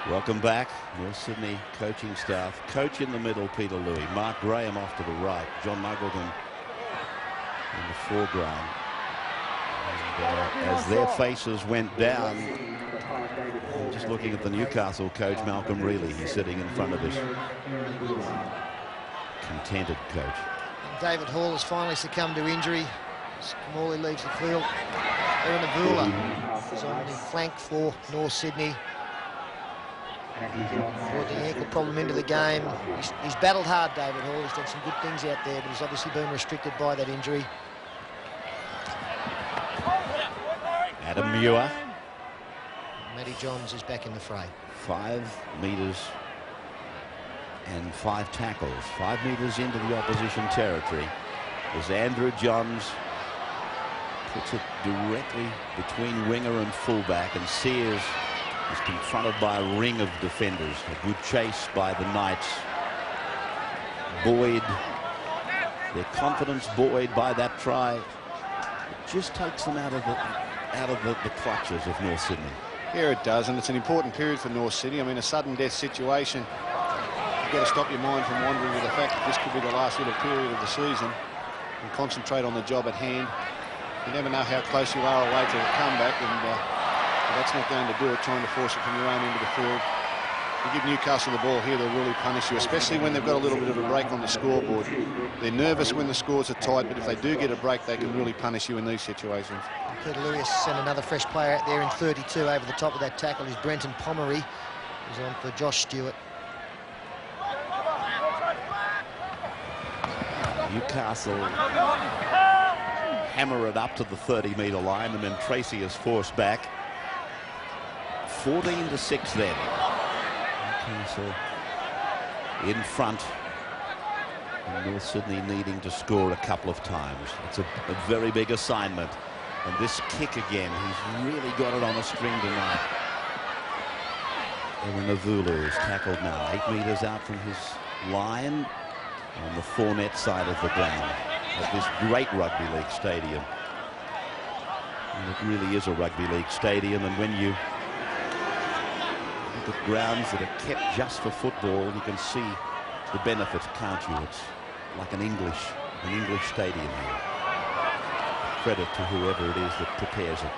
Welcome back. North Sydney coaching staff. Coach in the middle, Peter Louis. Mark Graham off to the right. John Muggleton in the foreground. And, as their faces went down, I'm just looking at the Newcastle coach, Malcolm Reilly. He's sitting in front of us. Contented coach. David Hall has finally succumbed to injury. Kamali leaves the field. Aaron Avula is on the flank for North Sydney. Brought the ankle problem into the game. He's battled hard, David Hall. He's done some good things out there, but he's obviously been restricted by that injury. Adam Muir. Matty Johns is back in the fray. 5 metres and 5 tackles. 5 metres into the opposition territory as Andrew Johns puts it directly between winger and fullback, and Sears is confronted by a ring of defenders. A good chase by the Knights. Buoyed, their confidence buoyed by that try. It just takes them out of the clutches of North Sydney. Yeah, it does, and it's an important period for North Sydney. I mean, a sudden death situation. You've got to stop your mind from wandering with the fact that this could be the last little period of the season and concentrate on the job at hand. You never know how close you are away to a comeback, and that's not going to do it, trying to force it from your own end of the field. If you give Newcastle the ball here, they'll really punish you, especially when they've got a little bit of a break on the scoreboard. They're nervous when the scores are tight, but if they do get a break, they can really punish you in these situations. Peter Lewis sent another fresh player out there in 32 over the top of that tackle. Is Brenton Pomery. He's on for Josh Stewart. Newcastle hammer it up to the 30-metre line, and then Tracy is forced back. 14-6 then. Newcastle in front, and North Sydney needing to score a couple of times. It's a very big assignment, and this kick again, he's really got it on a string tonight. Aaron Avula is tackled now 8 metres out from his line on the 4-net side of the ground at this great rugby league stadium. And it really is a rugby league stadium, and when you look at grounds that are kept just for football, you can see the benefit, can't you? It's like an English stadium here. Credit to whoever it is that prepares it.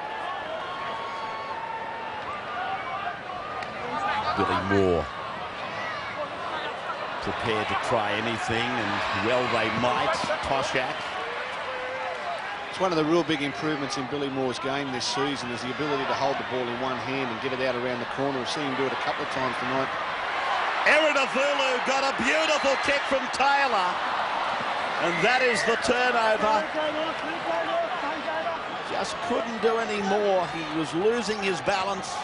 Billy Moore prepared to try anything, and well they might. Toshak. It's one of the real big improvements in Billy Moore's game this season is the ability to hold the ball in one hand and get it out around the corner. We've seen him do it a couple of times tonight. Eridavulu got a beautiful kick from Taylor, and that is the turnover. Just couldn't do any more. He was losing his balance.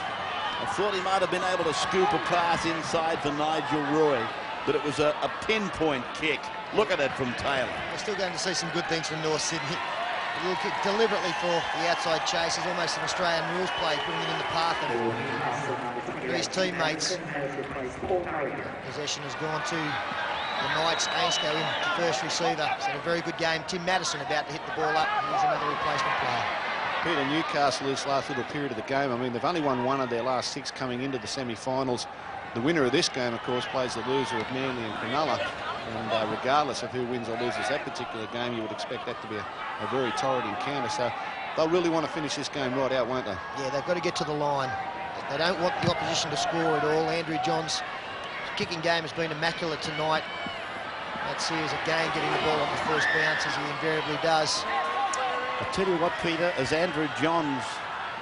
I thought he might have been able to scoop a pass inside for Nigel Roy, but it was a pinpoint kick. Look at it from Taylor. We're still going to see some good things from North Sydney. A little kick deliberately for the outside chase. It's almost an Australian rules play, putting it in the path of his teammates. Possession has gone to the Knights. Ainscough in the first receiver. It's had a very good game. Tim Madison about to hit the ball up. Here's another replacement player. Peter, Newcastle, this last little period of the game, I mean, they've only won one of their last 6 coming into the semi-finals. The winner of this game, of course, plays the loser of Manly and Cronulla. And regardless of who wins or loses that particular game, you would expect that to be a very torrid encounter. So they'll really want to finish this game right out, won't they? Yeah, they've got to get to the line. They don't want the opposition to score at all. Andrew John's kicking game has been immaculate tonight. Let's see, again getting the ball on the first bounce, as he invariably does. I'll tell you what, Peter, as Andrew Johns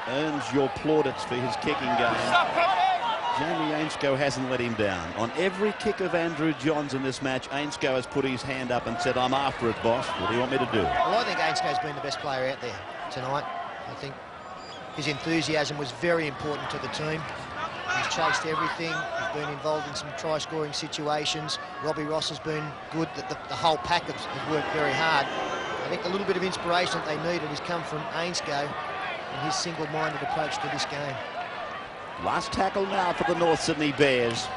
earns your plaudits for his kicking game, Jamie Ainscough hasn't let him down. On every kick of Andrew Johns in this match, Ainscough has put his hand up and said, I'm after it, boss. What do you want me to do? Well, I think Ainscough's been the best player out there tonight. I think his enthusiasm was very important to the team. He's chased everything. He's been involved in some try-scoring situations. Robbie Ross has been good. The whole pack has worked very hard. I think the little bit of inspiration that they needed has come from Ainscough and his single-minded approach to this game. Last tackle now for the North Sydney Bears.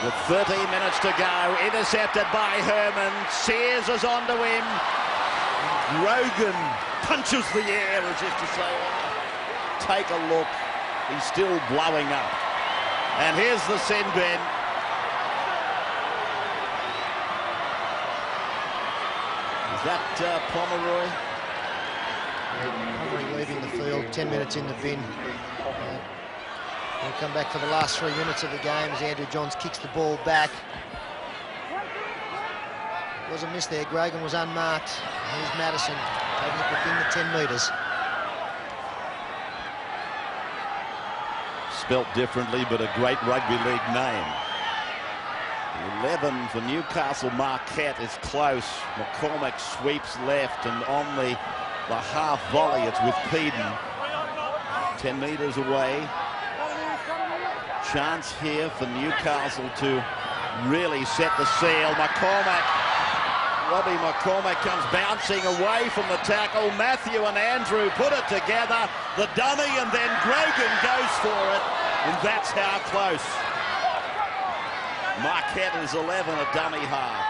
With 13 minutes to go, intercepted by Herman. Sears is onto him. Grogan punches the air as if to say, oh, take a look. He's still blowing up. And here's the sin bin. Is that Pomeroy? Pomeroy leaving the field, 10 minutes in the bin. We'll come back for the last 3 minutes of the game as Andrew Johns kicks the ball back. Was a miss there. Grogan was unmarked. Here's Madison taking it within the 10 metres. Spelt differently, but a great rugby league name. 11 for Newcastle. Marquette is close. McCormack sweeps left, and on the half volley, it's with Peden. 10 metres away. Chance here for Newcastle to really set the seal. Robbie McCormack comes bouncing away from the tackle. Matthew and Andrew put it together. The dummy, and then Grogan goes for it. And that's how close. Marquette is 11, a dummy half.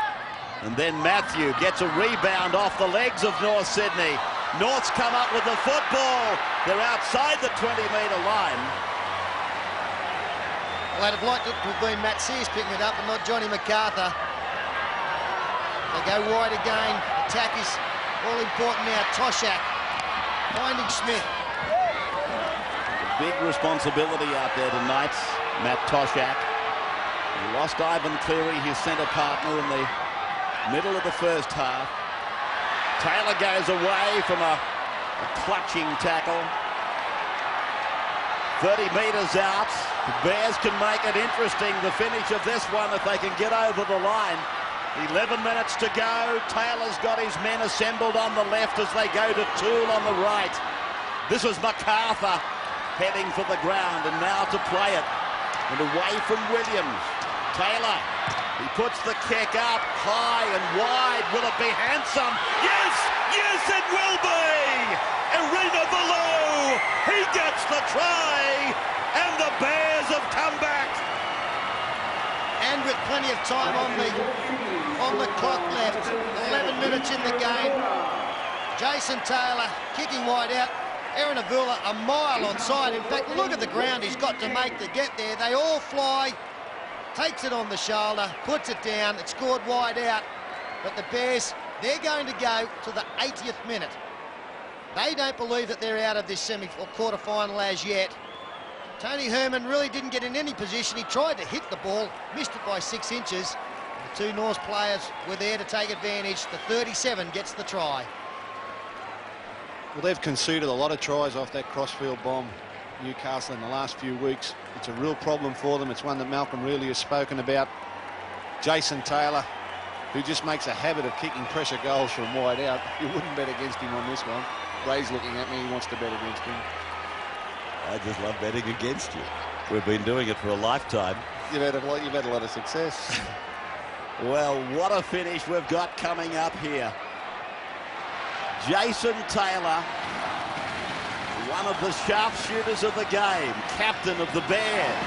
And then Matthew gets a rebound off the legs of North Sydney. North's come up with the football. They're outside the 20-metre line. Well, I'd have liked it to have been Matt Sears picking it up and not Johnny MacArthur. They go wide again. Attack is all important now. Toshak finding Smith. Big responsibility out there tonight, Matt Toshak. He lost Ivan Cleary, his centre partner, in the middle of the first half. Taylor goes away from a clutching tackle. 30 metres out. The Bears can make it interesting, the finish of this one, if they can get over the line. 11 minutes to go. Taylor's got his men assembled on the left as they go to Toole on the right. This was MacArthur heading for the ground, and now to play it. And away from Williams. Taylor, he puts the kick up high and wide. Will it be handsome? Yes! Yes, it will be! Arena below! He gets the try! And the Bears have come back! And with plenty of time on the clock left. 11 minutes in the game. Jason Taylor kicking wide out. Aaron Avula a mile onside. In fact, look at the ground he's got to make to get there. They all fly, takes it on the shoulder, puts it down, it's scored wide out. But the Bears, they're going to go to the 80th minute. They don't believe that they're out of this semi or quarter-final as yet. Tony Herman really didn't get in any position. He tried to hit the ball, missed it by 6 inches. The two Norse players were there to take advantage. The 37 gets the try. Well, they've conceded a lot of tries off that crossfield bomb, Newcastle, in the last few weeks. It's a real problem for them. It's one that Malcolm really has spoken about. Jason Taylor, who just makes a habit of kicking pressure goals from wide out. You wouldn't bet against him on this one. Ray's looking at me, he wants to bet against him. I just love betting against you. We've been doing it for a lifetime. You've had a lot of success. Well, what a finish we've got coming up here. Jason Taylor, one of the sharpshooters of the game, captain of the Bears.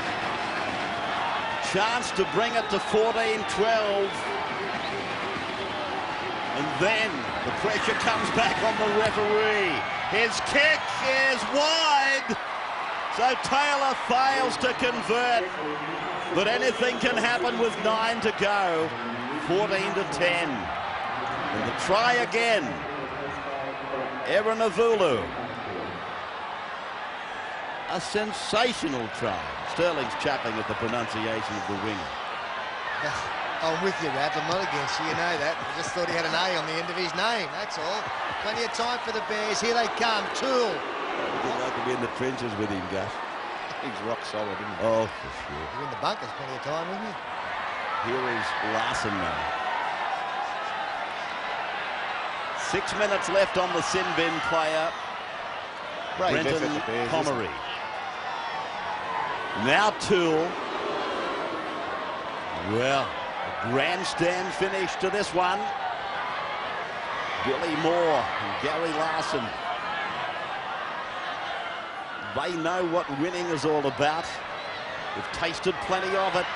Chance to bring it to 14-12. And then the pressure comes back on the referee. His kick is wide. So Taylor fails to convert. But anything can happen with 9 to go. 14-10. And the try again. Aaron Avula. A sensational try. Sterling's chuckling at the pronunciation of the winger. I'm with you, Rab. I'm not against you. You know that. I just thought he had an A on the end of his name. That's all. Plenty of time for the Bears. Here they come. Toole. I'd like to be in the trenches with him, Gus. He's rock solid, isn't he? Oh, for sure. You're in the bunkers plenty of time, wouldn't you? Here is Larson now. 6 minutes left on the sin bin player. Brenton Pomeroy. Now Toole. Well, a grandstand finish to this one. Billy Moore and Gary Larson. They know what winning is all about. They've tasted plenty of it.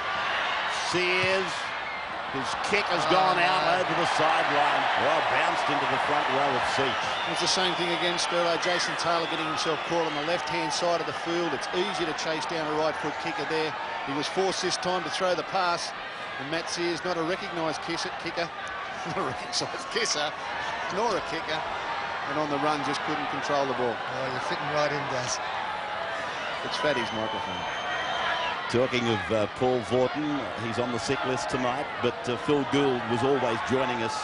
Sears, his kick has gone out over the sideline. Well, bounced into the front row of seats. It's the same thing again, Sterlo. Jason Taylor getting himself caught on the left-hand side of the field. It's easy to chase down a right-foot kicker there. He was forced this time to throw the pass. And Matt Sears, not a recognised kicker, not a recognised kisser, nor a kicker. And on the run, just couldn't control the ball. Oh, you're fitting right in, Gus. It's Fatty's microphone. Talking of Paul Vaughton, he's on the sick list tonight, but Phil Gould was always joining us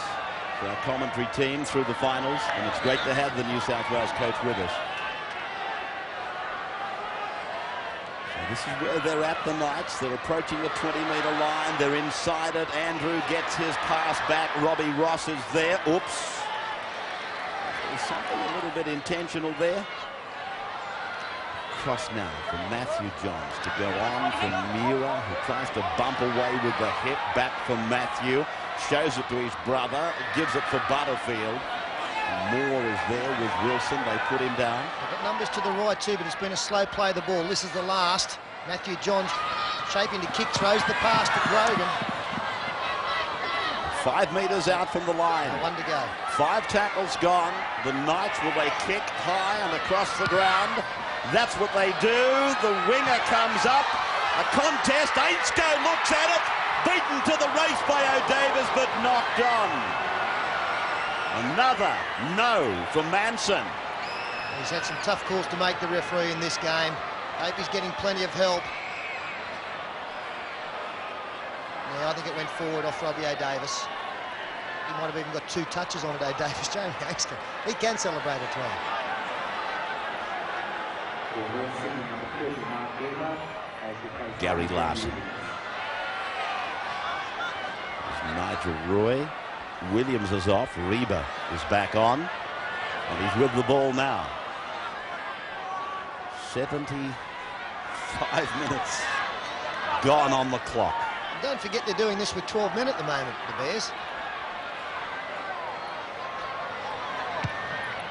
for our commentary team through the finals, and it's great to have the New South Wales coach with us. So this is where they're at, the Knights. They're approaching the 20-metre line. They're inside it. Andrew gets his pass back. Robbie Ross is there. Oops. There's something a little bit intentional there. Cross now from Matthew Johns to go on from Mira, who tries to bump away with the hip. Back from Matthew, shows it to his brother, gives it for Butterfield. Moore is there with Wilson. They put him down. They've got numbers to the right too, but it's been a slow play of the ball. This is the last. Matthew Johns shaping to kick, throws the pass to Grogan. 5 metres out from the line. 1 to go. 5 tackles gone. The Knights, will they kick high and across the ground? That's what they do. The winger comes up. A contest. Ainsko looks at it. Beaten to the race by O'Davis, but knocked on. Another no from Manson. He's had some tough calls to make, the referee, in this game. Hope he's getting plenty of help. Yeah, I think it went forward off Robbie O'Davis. He might have even got 2 touches on it, O'Davis. Jamie Ainsko. He can celebrate a try. Gary Larson. There's Nigel Roy. Williams is off. Reba is back on. And he's with the ball now. 75 minutes gone on the clock. And don't forget they're doing this with 12 men at the moment, the Bears.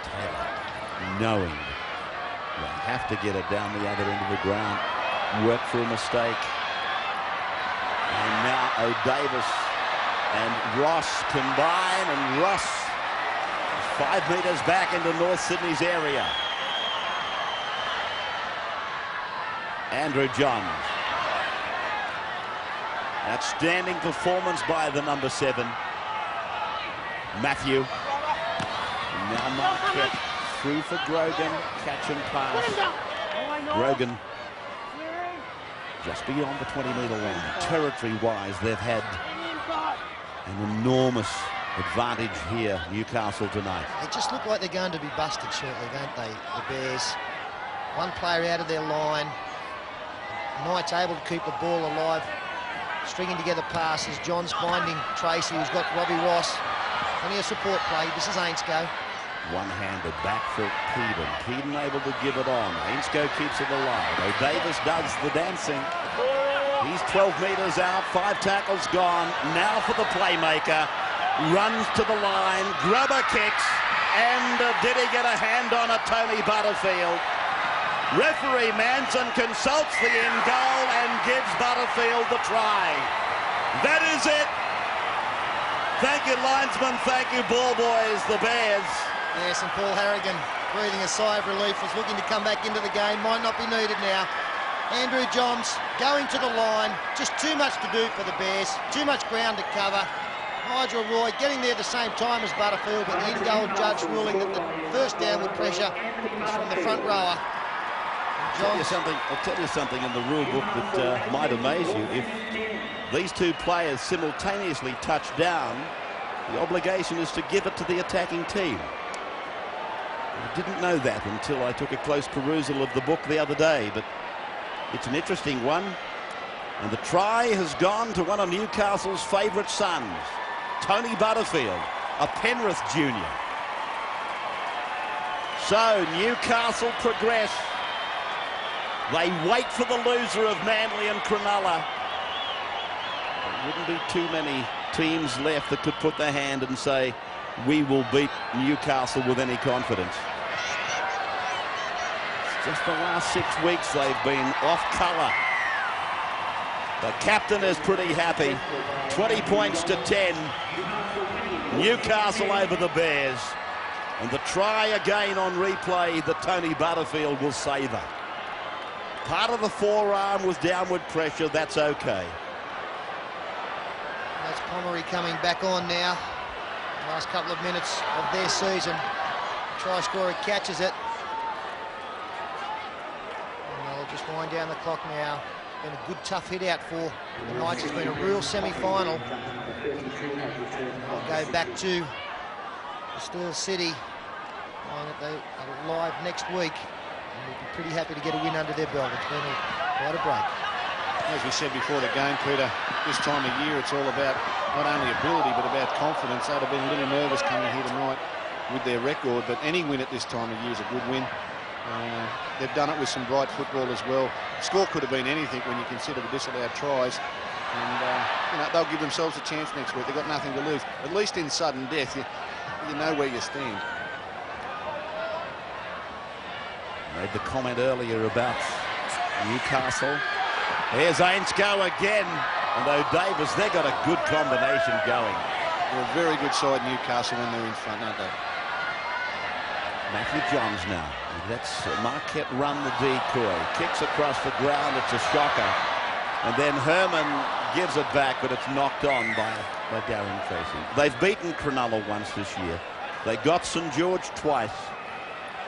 Taylor, knowing they have to get it down the other end of the ground. Work for a mistake. And now O'Davis and Ross combine, and Ross is 5 metres back into North Sydney's area. Andrew Johns. Outstanding performance by the number 7. Matthew. Now Marquette through for Grogan. Catch and pass. Grogan just beyond the 20-metre line. Territory-wise, they've had an enormous advantage here, Newcastle, tonight. They just look like they're going to be busted shortly, don't they, the Bears? One player out of their line. Knight's able to keep the ball alive, stringing together passes. John's finding Tracy, who's got Robbie Ross. Plenty of support play. This is Ainscough. One-handed back for Keaton. Keaton able to give it on. Ainscough keeps it alive. O'Davis does the dancing. He's 12 metres out. 5 tackles gone. Now for the playmaker. Runs to the line. Grubber kicks. And did he get a hand on it? Tony Butterfield. Referee Manson consults the end goal and gives Butterfield the try. That is it. Thank you, linesman. Thank you, ball boys, the Bears. Yes, and Paul Harrigan breathing a sigh of relief, was looking to come back into the game. Might not be needed now. Andrew Johns going to the line. Just too much to do for the Bears. Too much ground to cover. Nigel Roy getting there at the same time as Butterfield, but the in-goal judge ruling that the first downward pressure is from the front rower. I'll tell you something in the rule book that might amaze you. If these two players simultaneously touch down, the obligation is to give it to the attacking team. I didn't know that until I took a close perusal of the book the other day, but it's an interesting one. And the try has gone to one of Newcastle's favourite sons, Tony Butterfield, a Penrith junior. So Newcastle progress. They wait for the loser of Manly and Cronulla. There wouldn't be too many teams left that could put their hand and say, we will beat Newcastle with any confidence. It's just the last 6 weeks they've been off colour. The captain is pretty happy. 20 points to 10. Newcastle over the Bears. And the try again on replay that Tony Butterfield will savour. Part of the forearm was downward pressure. That's okay. That's Pomeroy coming back on now. Last couple of minutes of their season. Try scorer catches it. And they'll just wind down the clock now. Been a good tough hit out for the Knights. It's been a real semi-final. I'll go back to Steel City, knowing that they are live next week. And we'll be pretty happy to get a win under their belt. It's been quite a break. As we said before the game, Peter, this time of year it's all about not only ability but about confidence. They'd have been a little nervous coming here tonight with their record, but any win at this time of year is a good win. They've done it with some bright football as well. The score could have been anything when you consider the disallowed tries. And they'll give themselves a chance next week. They've got nothing to lose. At least in sudden death, you know where you stand. Made the comment earlier about Newcastle. Here's Ainscough again. And O'Davis, they've got a good combination going. They're a very good side, Newcastle, when they're in front, aren't they? Matthew Johns now. Let's Marquette run the decoy. Kicks across the ground. It's a shocker. And then Herman gives it back, but it's knocked on by Darren Tracy. They've beaten Cronulla once this year. They got St George twice.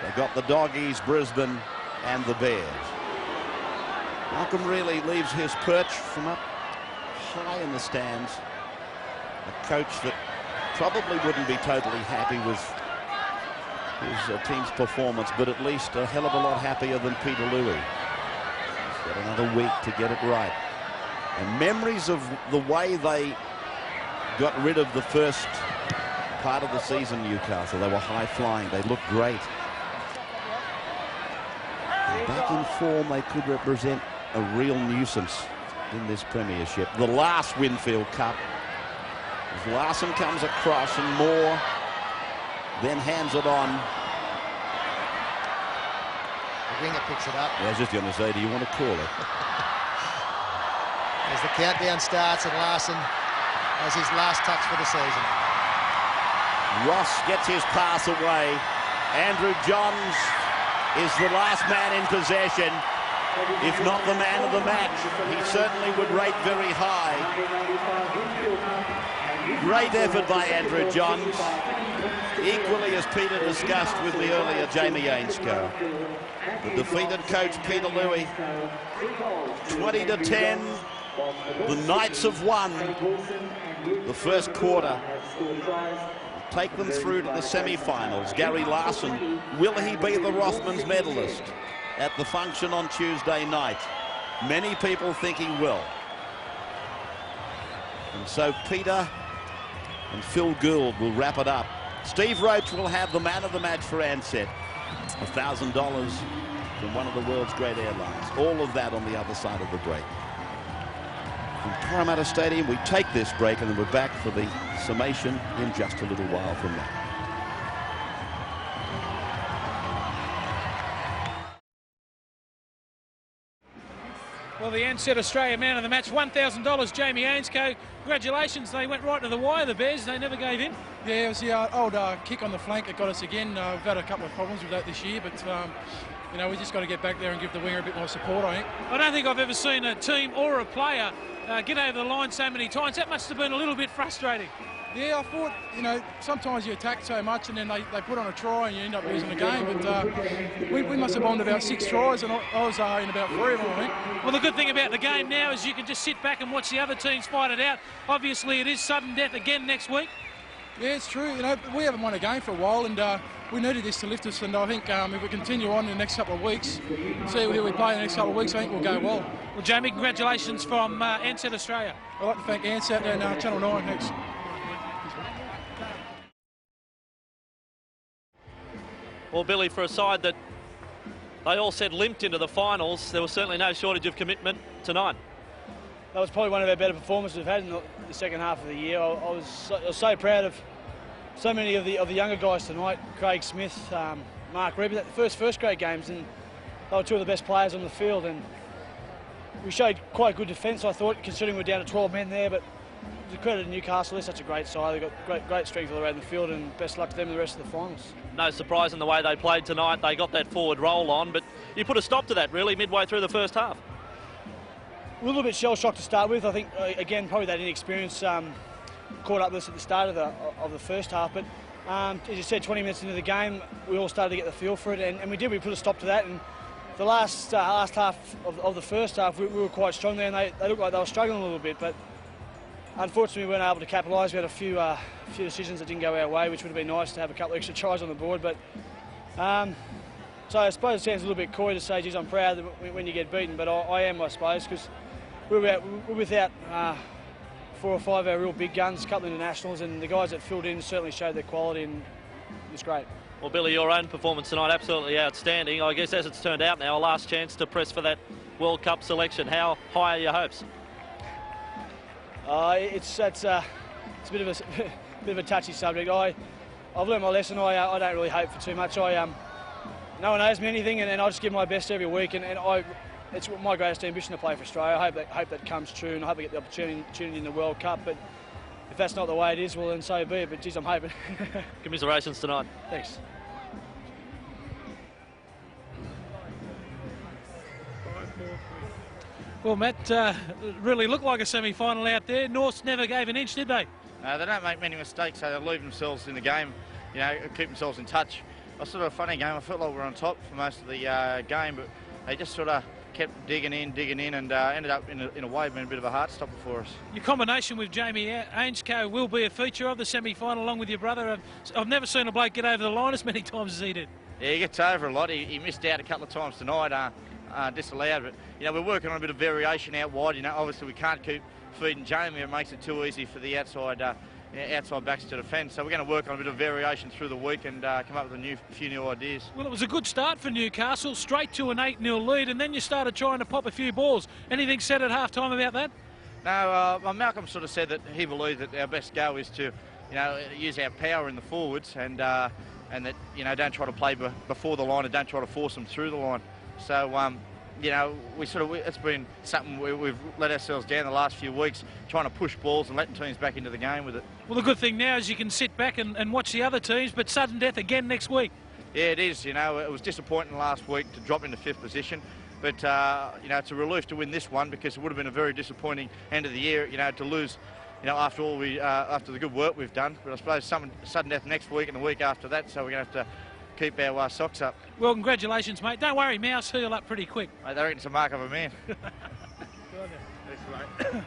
They got the Doggies, Brisbane, and the Bears. Malcolm really leaves his perch from up high in the stands. A coach that probably wouldn't be totally happy with his team's performance, but at least a hell of a lot happier than Peter Louis. He's got another week to get it right. And memories of the way they got rid of the first part of the season, Newcastle. They were high-flying. They looked great. And back in form, they could represent a real nuisance in this premiership. The last Winfield Cup. As Larson comes across and Moore then hands it on. The winger picks it up. I was just going to say, do you want to call it? As the countdown starts and Larson has his last touch for the season. Ross gets his pass away. Andrew Johns is the last man in possession. if not the man of the match, he certainly would rate very high. Great effort by Andrew Johns. Equally, as Peter discussed with me earlier, Jamie Ainscough. The defeated coach, Peter Louis, 20-10. The Knights have won the first quarter. Take them through to the semi-finals. Gary Larson, will he be the Rothmans medalist at the function on Tuesday night? Many people think he will. And so Peter and Phil Gould will wrap it up. Steve Roach will have the man of the match for Ansett. $1,000 from one of the world's great airlines. All of that on the other side of the break. From Parramatta Stadium, we take this break and then we're back for the summation in just a little while from now. Well, the Ansett Australia man of the match, $1,000, Jamie Ainscough. Congratulations, they went right to the wire, the Bears. They never gave in. Yeah, it was the old kick on the flank that got us again. We've had a couple of problems with that this year, but you know, we just got to get back there and give the winger a bit more support, I think. I don't think I've ever seen a team or a player get over the line so many times. That must have been a little bit frustrating. Yeah, I thought, you know, sometimes you attack so much and then they put on a try and you end up losing the game. But we must have bombed about 6 tries and I was in about 3 of them, I think. Well, the good thing about the game now is you can just sit back and watch the other teams fight it out. Obviously, it is sudden death again next week. Yeah, it's true. You know, we haven't won a game for a while and we needed this to lift us. And I think if we continue on in the next couple of weeks, see who we play in the next couple of weeks, I think we'll go well. Well, Jamie, congratulations from Ansett Australia. I'd like to thank Ansett and Channel 9 next. Well, Billy, for a side that they all said limped into the finals, there was certainly no shortage of commitment tonight. That was probably one of our better performances we've had in the second half of the year. I was so proud of so many of the younger guys tonight. Craig Smith, Mark Reber, first grade games, and they were 2 of the best players on the field. And we showed quite good defence, I thought, considering we're down to 12 men there. But to credit to Newcastle, they're such a great side. They've got great strength all around the field, and best luck to them in the rest of the finals. No surprise in the way they played tonight. They got that forward roll on, but you put a stop to that really midway through the first half. A little bit shell-shocked to start with. I think, again, probably that inexperience caught up with us at the start of the first half. But as you said, 20 minutes into the game, we all started to get the feel for it, and we did. We put a stop to that. And the last half of the first half, we were quite strong there, and they looked like they were struggling a little bit. But unfortunately, we weren't able to capitalise. We had a few decisions that didn't go our way, which would have been nice to have a couple of extra tries on the board. But so I suppose it sounds a little bit coy to say, geez, I'm proud when you get beaten, but I am, I suppose, because we're without 4 or 5 of our real big guns, a couple of internationals, and the guys that filled in certainly showed their quality, and it was great. Well, Billy, your own performance tonight, absolutely outstanding. I guess as it's turned out now, a last chance to press for that World Cup selection. How high are your hopes? It's a bit of a touchy subject. I've learned my lesson. I don't really hope for too much. No one owes me anything, and I just give my best every week. And it's my greatest ambition to play for Australia. I hope that comes true, and I hope I get the opportunity in the World Cup. But if that's not the way it is, well then so be it. But geez, I'm hoping. Commiserations tonight. Thanks. Well, Matt, really looked like a semi-final out there. Norths never gave an inch, did they? They don't make many mistakes, so they leave themselves in the game, you know, keep themselves in touch. It was sort of a funny game. I felt like we were on top for most of the game, but they just sort of kept digging in, and ended up in a way being a bit of a heart stopper for us. Your combination with Jamie Ainscough will be a feature of the semi-final, along with your brother. I've never seen a bloke get over the line as many times as he did. Yeah, he gets over a lot. He missed out a couple of times tonight, disallowed, but you know, we're working on a bit of variation out wide. You know, obviously we can't keep feeding Jamie. It makes it too easy for the outside backs to defend. So we're going to work on a bit of variation through the week and come up with a few new ideas. Well, it was a good start for Newcastle, straight to an 8-0 lead, and then you started trying to pop a few balls. Anything said at half-time about that? No, Malcolm sort of said that he believed that our best go is to, you know, use our power in the forwards and that, you know, don't try to play before the line and don't try to force them through the line. So, you know, it's been something we've let ourselves down the last few weeks, trying to push balls and letting teams back into the game with it. Well, the good thing now is you can sit back and watch the other teams, but sudden death again next week. Yeah, it is. You know, it was disappointing last week to drop into 5th position. But you know, it's a relief to win this one because it would have been a very disappointing end of the year, you know, to lose, you know, after all after the good work we've done. But I suppose sudden death next week and the week after that, so we're going to have to keep our socks up. Well, congratulations, mate. Don't worry, Mouse heal up pretty quick. Mate, they reckon it's a mark of a man. Good on you. Thanks, mate.